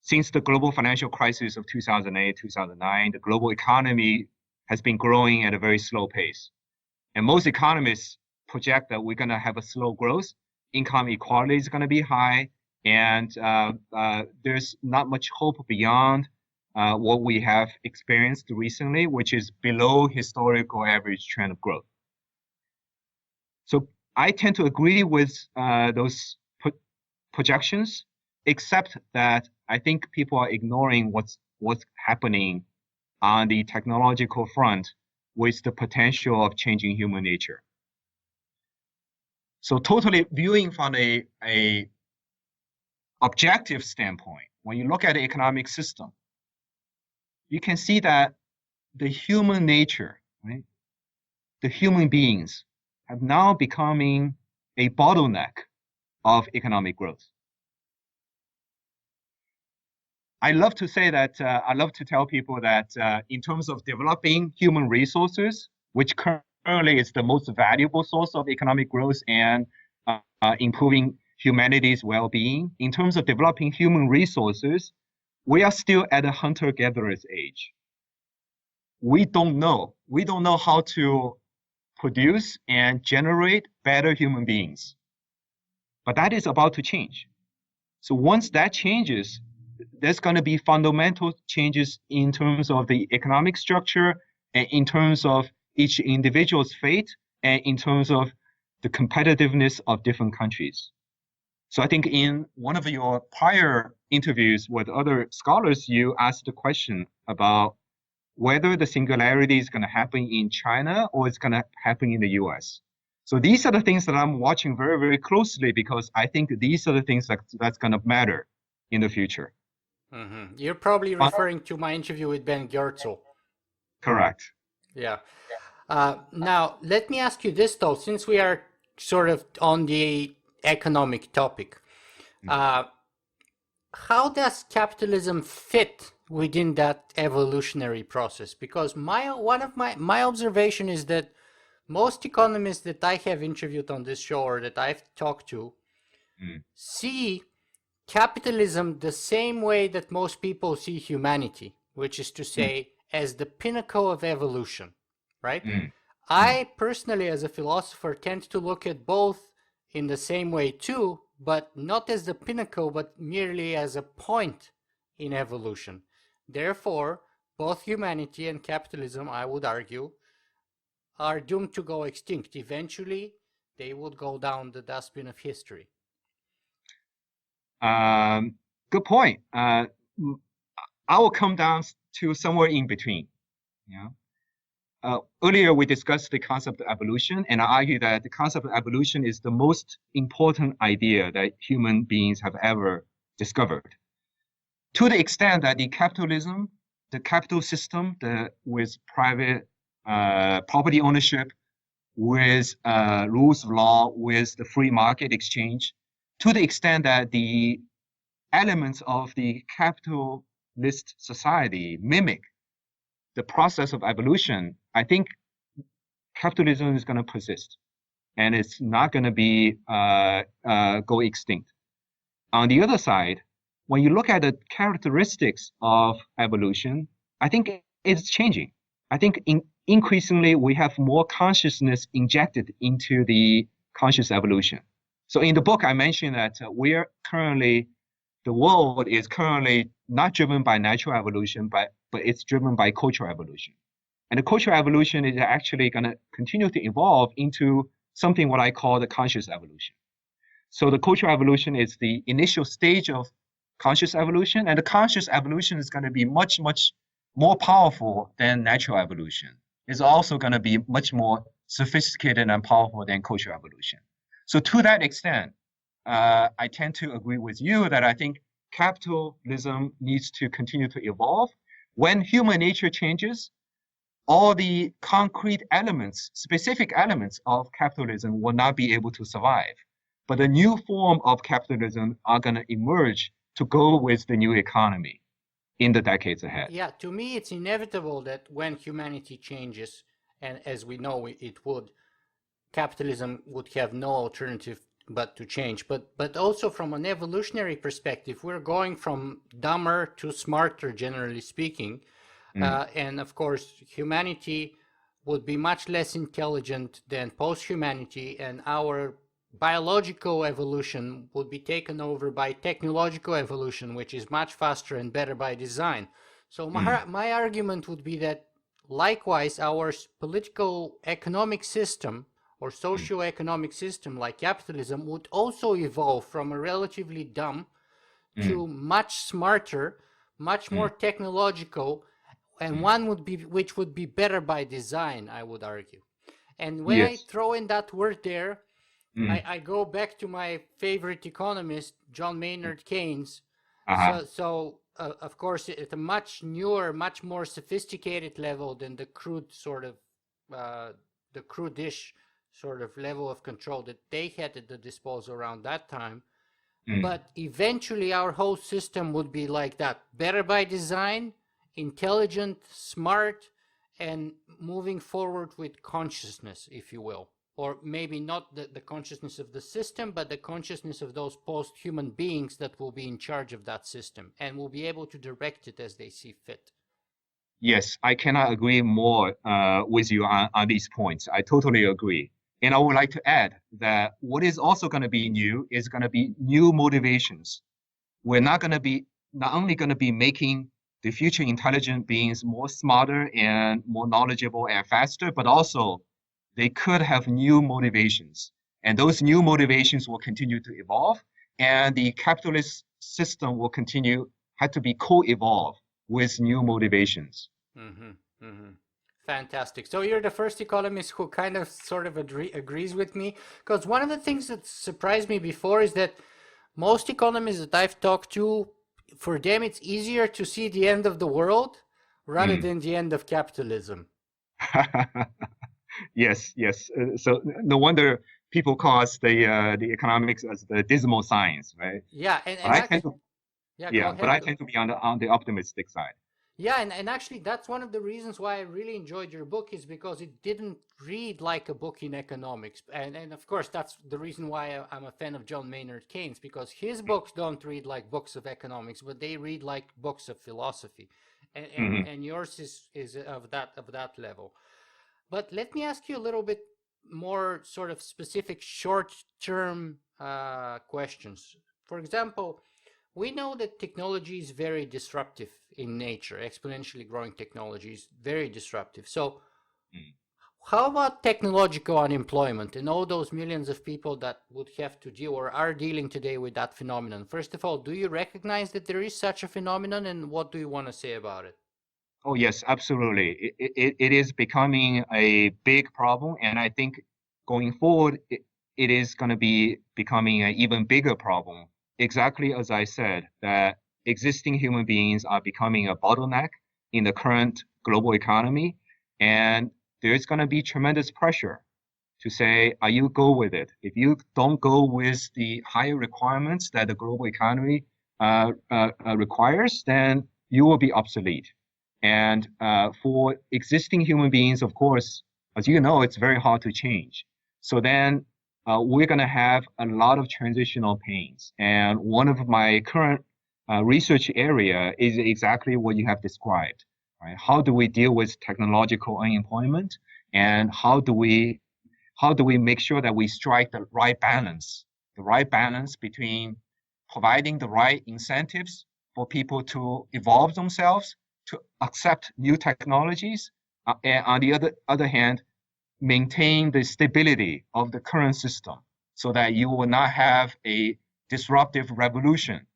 since the global financial crisis of 2008, 2009, the global economy has been growing at a very slow pace. And most economists project that we're going to have a slow growth. Income equality is going to be high, and there's not much hope beyond what we have experienced recently, which is below historical average trend of growth. So I tend to agree with those projections, except that I think people are ignoring what's happening on the technological front with the potential of changing human nature. So totally viewing from a objective standpoint, when you look at the economic system, you can see that the human nature, right, the human beings have now becoming a bottleneck of economic growth. I love to say that, I love to tell people that in terms of developing human resources, which currently is the most valuable source of economic growth and improving humanity's well-being, in terms of developing human resources, we are still at a hunter-gatherer's age. We don't know how to produce and generate better human beings. But that is about to change. So once that changes, there's going to be fundamental changes in terms of the economic structure and in terms of each individual's fate and in terms of the competitiveness of different countries. So I think in one of your prior interviews with other scholars, you asked the question about whether the singularity is going to happen in China or it's going to happen in the US. So these are the things that I'm watching very, very closely because I think these are the things that's going to matter in the future. Mm-hmm. You're probably referring to my interview with Ben Goertzel. Correct. Yeah. Now, let me ask you this, though, since we are sort of on the economic topic. How does capitalism fit within that evolutionary process? Because my observation is that most economists that I have interviewed on this show or that I've talked to see capitalism the same way that most people see humanity, which is to say, as the pinnacle of evolution, right? I personally, as a philosopher, tend to look at both in the same way too, but not as the pinnacle, but merely as a point in evolution. Therefore, both humanity and capitalism, I would argue, are doomed to go extinct. Eventually, they would go down the dustbin of history. Good point. I will come down to somewhere in between. Earlier, we discussed the concept of evolution, and I argue that the concept of evolution is the most important idea that human beings have ever discovered. To the extent that the capital system, with private property ownership, with rules of law, with the free market exchange, to the extent that the elements of the capitalist society mimic the process of evolution, I think capitalism is going to persist, and it's not going to be go extinct. On the other side, when you look at the characteristics of evolution, I think it's changing. I think increasingly we have more consciousness injected into the conscious evolution. So in the book, I mentioned that the world is currently not driven by natural evolution, but it's driven by cultural evolution. And the cultural evolution is actually going to continue to evolve into something what I call the conscious evolution. So the cultural evolution is the initial stage of conscious evolution, and the conscious evolution is going to be much, much more powerful than natural evolution. It's also going to be much more sophisticated and powerful than cultural evolution. So to that extent, I tend to agree with you that I think capitalism needs to continue to evolve. When human nature changes, all the concrete elements, specific elements of capitalism will not be able to survive. But a new form of capitalism are going to emerge to go with the new economy in the decades ahead. Yeah, to me, it's inevitable that when humanity changes, and as we know it would, capitalism would have no alternative but to change. But also from an evolutionary perspective, we're going from dumber to smarter, generally speaking. And of course, humanity would be much less intelligent than post-humanity, and our biological evolution would be taken over by technological evolution, which is much faster and better by design. So my argument would be that likewise, our political economic system or socio-economic system like capitalism would also evolve from a relatively dumb to much smarter, much more technological, and one would be which would be better by design, I would argue. And when I Yes. throw in that word there, I go back to my favorite economist, John Maynard Keynes. So of course, at a much newer, much more sophisticated level than the crude sort of, the crudish sort of level of control that they had at the disposal around that time. But eventually our whole system would be like that, better by design, intelligent, smart, and moving forward with consciousness, if you will. Or maybe not the consciousness of the system, but the consciousness of those post-human beings that will be in charge of that system and will be able to direct it as they see fit. Yes, I cannot agree more with you on these points. I totally agree. And I would like to add that what is also going to be new is going to be new motivations. We're not only going to be making the future intelligent beings more smarter and more knowledgeable and faster, but also they could have new motivations. And those new motivations will continue to evolve, and the capitalist system will have to be co-evolve with new motivations. Fantastic. So you're the first economist who kind of sort of agrees with me, because one of the things that surprised me before is that most economists that I've talked to, for them it's easier to see the end of the world rather than the end of capitalism. Yes, yes. So no wonder people call us the economics as the dismal science, right? Yeah, But I tend to, go yeah, but ahead. I tend to be on the optimistic side. Yeah, and actually that's one of the reasons why I really enjoyed your book, is because it didn't read like a book in economics. And of course that's the reason why I'm a fan of John Maynard Keynes, because his books don't read like books of economics, but they read like books of philosophy. And yours is of that level. But let me ask you a little bit more sort of specific short-term questions. For example, we know that technology is very disruptive in nature. Exponentially growing technology is very disruptive. So how about technological unemployment and all those millions of people that would have to deal or are dealing today with that phenomenon? First of all, do you recognize that there is such a phenomenon, and what do you want to say about it? Oh, yes, absolutely. It is becoming a big problem. And I think going forward, it is going to be becoming an even bigger problem. Exactly as I said, that existing human beings are becoming a bottleneck in the current global economy. And there's going to be tremendous pressure to say, are you go with it? If you don't go with the higher requirements that the global economy requires, then you will be obsolete. And for existing human beings, of course, as you know, it's very hard to change. So then we're going to have a lot of transitional pains. And one of my current research area is exactly what you have described. Right? How do we deal with technological unemployment, and how do we make sure that we strike the right balance between providing the right incentives for people to evolve themselves, to accept new technologies, and on the other hand, maintain the stability of the current system so that you will not have a disruptive revolution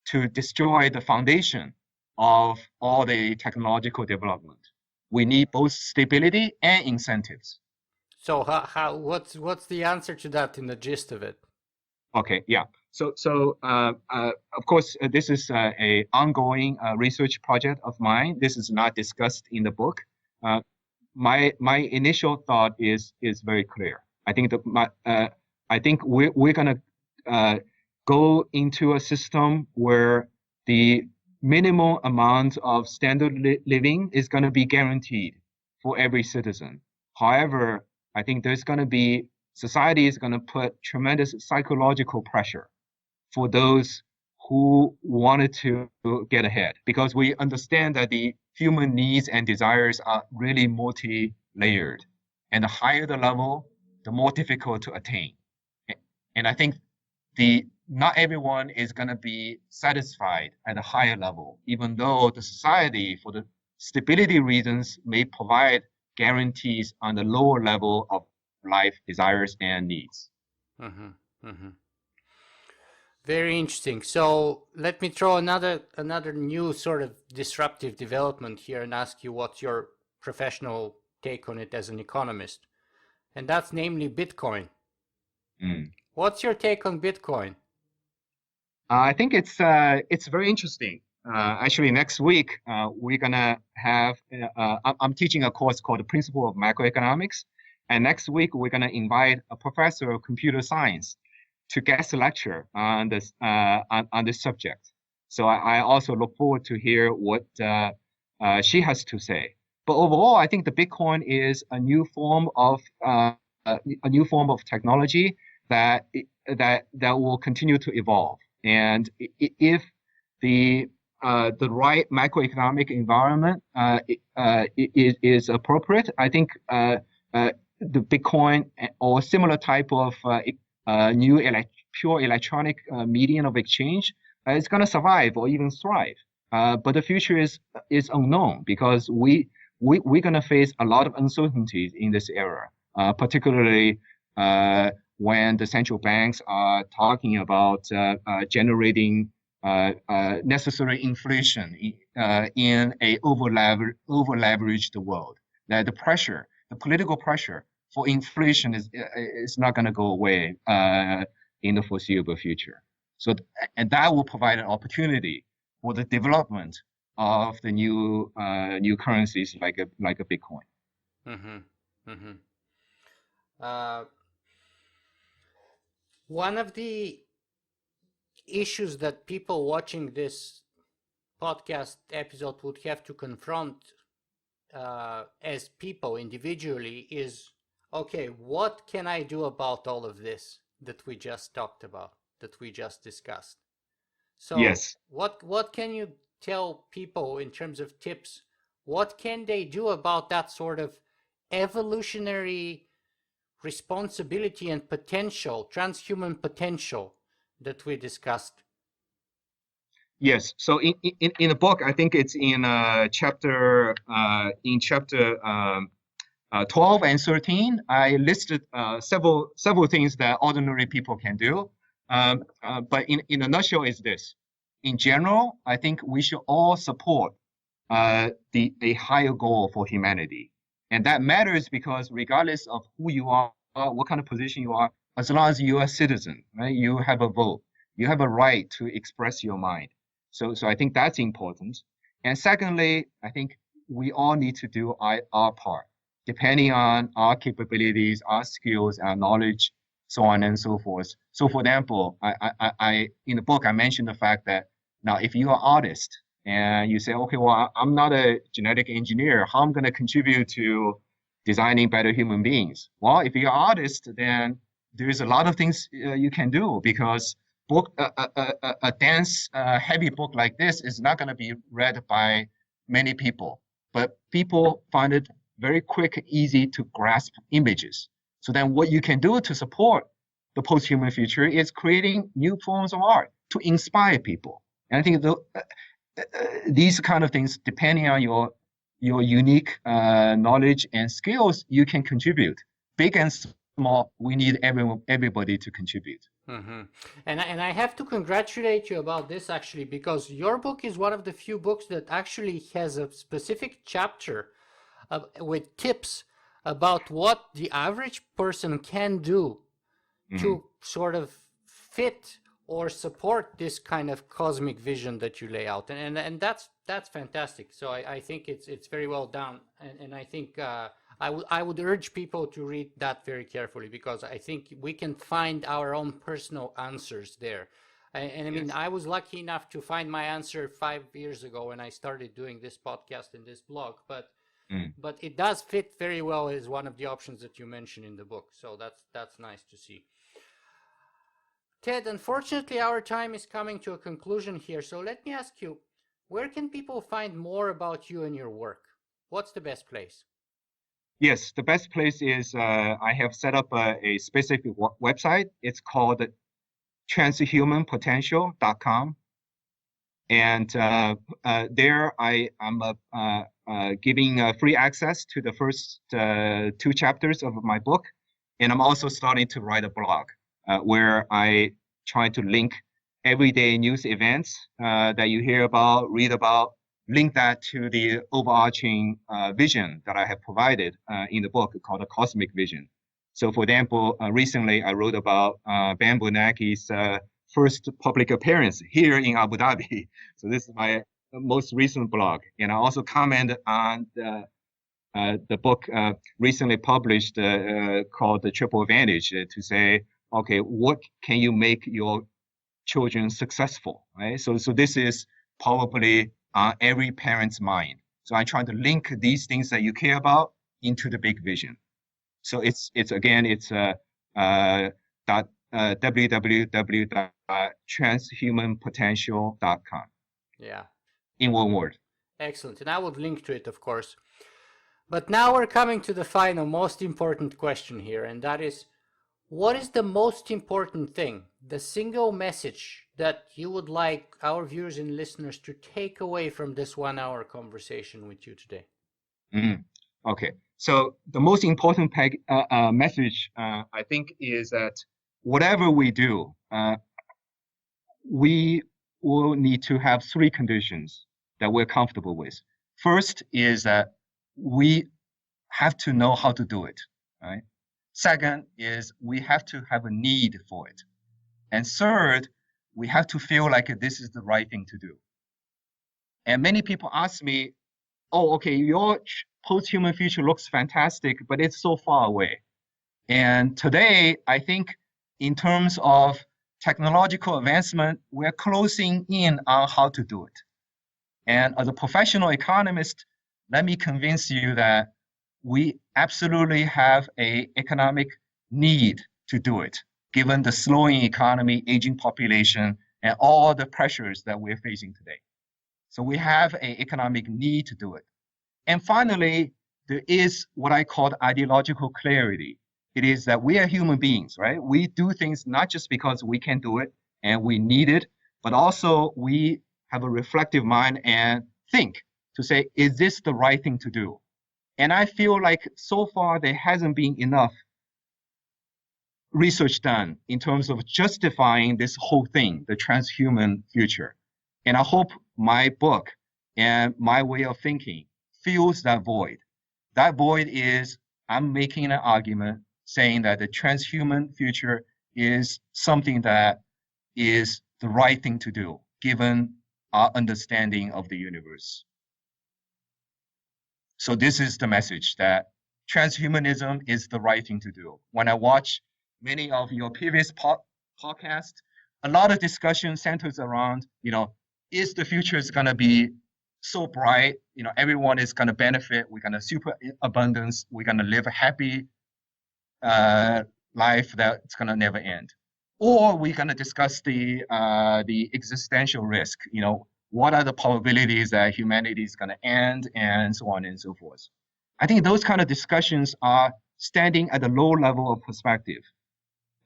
to destroy the foundation of all the technological development. We need both stability and incentives. So what's the answer to that in the gist of it? Okay, yeah. So of course, this is a ongoing research project of mine. This is not discussed in the book. Uh, my initial thought is very clear. I think we're gonna go into a system where the minimum amount of standard living is going to be guaranteed for every citizen. However, I think there's going to be society is going to put tremendous psychological pressure for those who wanted to get ahead, because we understand that the human needs and desires are really multi-layered. And the higher the level, the more difficult to attain. And I think not everyone is going to be satisfied at a higher level, even though the society, for the stability reasons, may provide guarantees on the lower level of life desires and needs. Mm-hmm. Mm-hmm. Very interesting. So let me throw another new sort of disruptive development here and ask you what's your professional take on it as an economist. And that's namely Bitcoin. What's your take on Bitcoin? I think it's very interesting. Actually, next week we're gonna have. I'm teaching a course called The Principle of Macroeconomics, and next week we're gonna invite a professor of computer science to guest lecture on this subject. So I also look forward to hear what she has to say. But overall, I think the Bitcoin is a new form of technology that will continue to evolve. And if the right macroeconomic environment is appropriate, I think the Bitcoin or similar type of new pure electronic medium of exchange is going to survive or even thrive. But the future is unknown, because we're going to face a lot of uncertainties in this era, particularly when the central banks are talking about generating necessary inflation in a over-leveraged world. That the political pressure for inflation is not going to go away in the foreseeable future. So, and that will provide an opportunity for the development of the new currencies like a Bitcoin. Mm-hmm. Mm-hmm. One of the issues that people watching this podcast episode would have to confront as people individually is, okay, what can I do about all of this that we just talked about, that we just discussed? So yes, what can you tell people in terms of tips? What can they do about that sort of evolutionary responsibility and potential, transhuman potential that we discussed? Yes. So in the book, I think it's in chapter 12 and 13, I listed several things that ordinary people can do. But in a nutshell, is this: in general, I think we should all support a higher goal for humanity, and that matters because regardless of who you are, what kind of position you are, as long as you are a citizen, right, you have a vote, you have a right to express your mind. So I think that's important. And secondly, I think we all need to do our part, depending on our capabilities, our skills, our knowledge, so on and so forth. So for example, I in the book, I mentioned the fact that now if you're an artist and you say, okay, well, I'm not a genetic engineer, how am I going to contribute to designing better human beings? Well, if you're an artist, then there's a lot of things you can do, because a dense, heavy book like this is not going to be read by many people, but people find it very quick, easy to grasp images. So then what you can do to support the post-human future is creating new forms of art to inspire people. And I think these kind of things, depending on your unique knowledge and skills, you can contribute. Big and small, we need everybody to contribute. Mm-hmm. And I have to congratulate you about this, actually, because your book is one of the few books that actually has a specific chapter with tips about what the average person can do to sort of fit or support this kind of cosmic vision that you lay out, and that's fantastic. So I think it's very well done, and I think I would urge people to read that very carefully, because I think we can find our own personal answers there. And I mean, yes. I was lucky enough to find my answer 5 years ago when I started doing this podcast and this blog, but but it does fit very well as one of the options that you mentioned in the book. So that's nice to see. Ted, unfortunately, our time is coming to a conclusion here. So let me ask you, where can people find more about you and your work? What's the best place? Yes, the best place is I have set up a specific website. It's called transhumanpotential.com. And there I am giving free access to the first 2 chapters of my book. And I'm also starting to write a blog where I try to link everyday news events that you hear about, read about, link that to the overarching vision that I have provided in the book called the Cosmic Vision. So for example, recently I wrote about Ben Bernanke's first public appearance here in Abu Dhabi. So this is my most recent blog. And I also comment on the book recently published called The Triple Advantage to say, okay, what can you make your children successful, right? So this is probably on every parent's mind. So I'm trying to link these things that you care about into the big vision. So it's www.transhumanpotential.com. Yeah. In one word. Excellent. And I would link to it, of course. But now we're coming to the final, most important question here, and that is, what is the most important thing, the single message that you would like our viewers and listeners to take away from this 1-hour conversation with you today? Okay. So the most important message, I think, is that whatever we do, we will need to have 3 conditions that we're comfortable with. First is that we have to know how to do it, right? Second is we have to have a need for it. And third, we have to feel like this is the right thing to do. And many people ask me, oh, okay, your post-human future looks fantastic, but it's so far away. And today, I think in terms of technological advancement, we're closing in on how to do it. And as a professional economist, let me convince you that we absolutely have an economic need to do it, given the slowing economy, aging population, and all the pressures that we're facing today. So we have an economic need to do it. And finally, there is what I call ideological clarity. It is that we are human beings, right? We do things not just because we can do it and we need it, but also we have a reflective mind and think to say, is this the right thing to do? And I feel like so far there hasn't been enough research done in terms of justifying this whole thing, the transhuman future. And I hope my book and my way of thinking fills that void. That void is I'm making an argument saying that the transhuman future is something that is the right thing to do, given our understanding of the universe. So this is the message that transhumanism is the right thing to do. When I watch many of your previous podcasts, a lot of discussion centers around, is the future is going to be so bright, everyone is going to benefit, we're going to super abundance, we're going to live a happy life that's going to never end. Or we're going to discuss the existential risk, what are the probabilities that humanity is going to end, and so on and so forth. I think those kind of discussions are standing at a low level of perspective.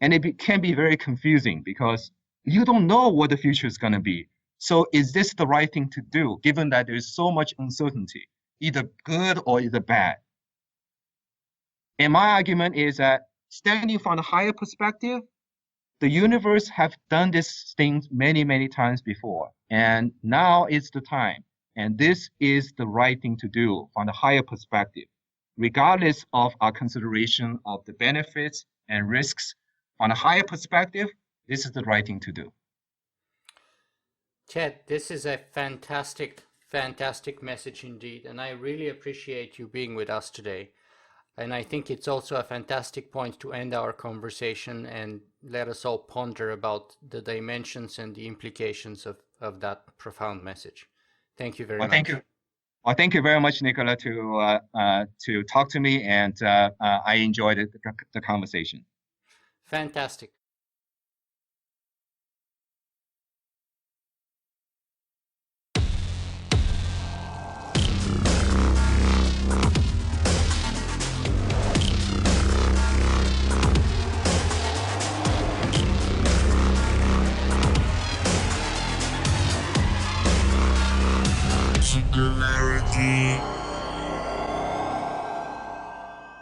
And it can be very confusing because you don't know what the future is going to be. So is this the right thing to do, given that there's so much uncertainty, either good or either bad? And my argument is that standing from a higher perspective, the universe have done this thing many, many times before. And now is the time. And this is the right thing to do from the higher perspective, regardless of our consideration of the benefits and risks. On a higher perspective, this is the right thing to do. Ted, this is a fantastic, fantastic message indeed. And I really appreciate you being with us today. And I think it's also a fantastic point to end our conversation and let us all ponder about the dimensions and the implications of that profound message. Thank you very much. Thank you. Well, thank you very much, Nicola, to talk to me, and I enjoyed the conversation. Fantastic. Singularity.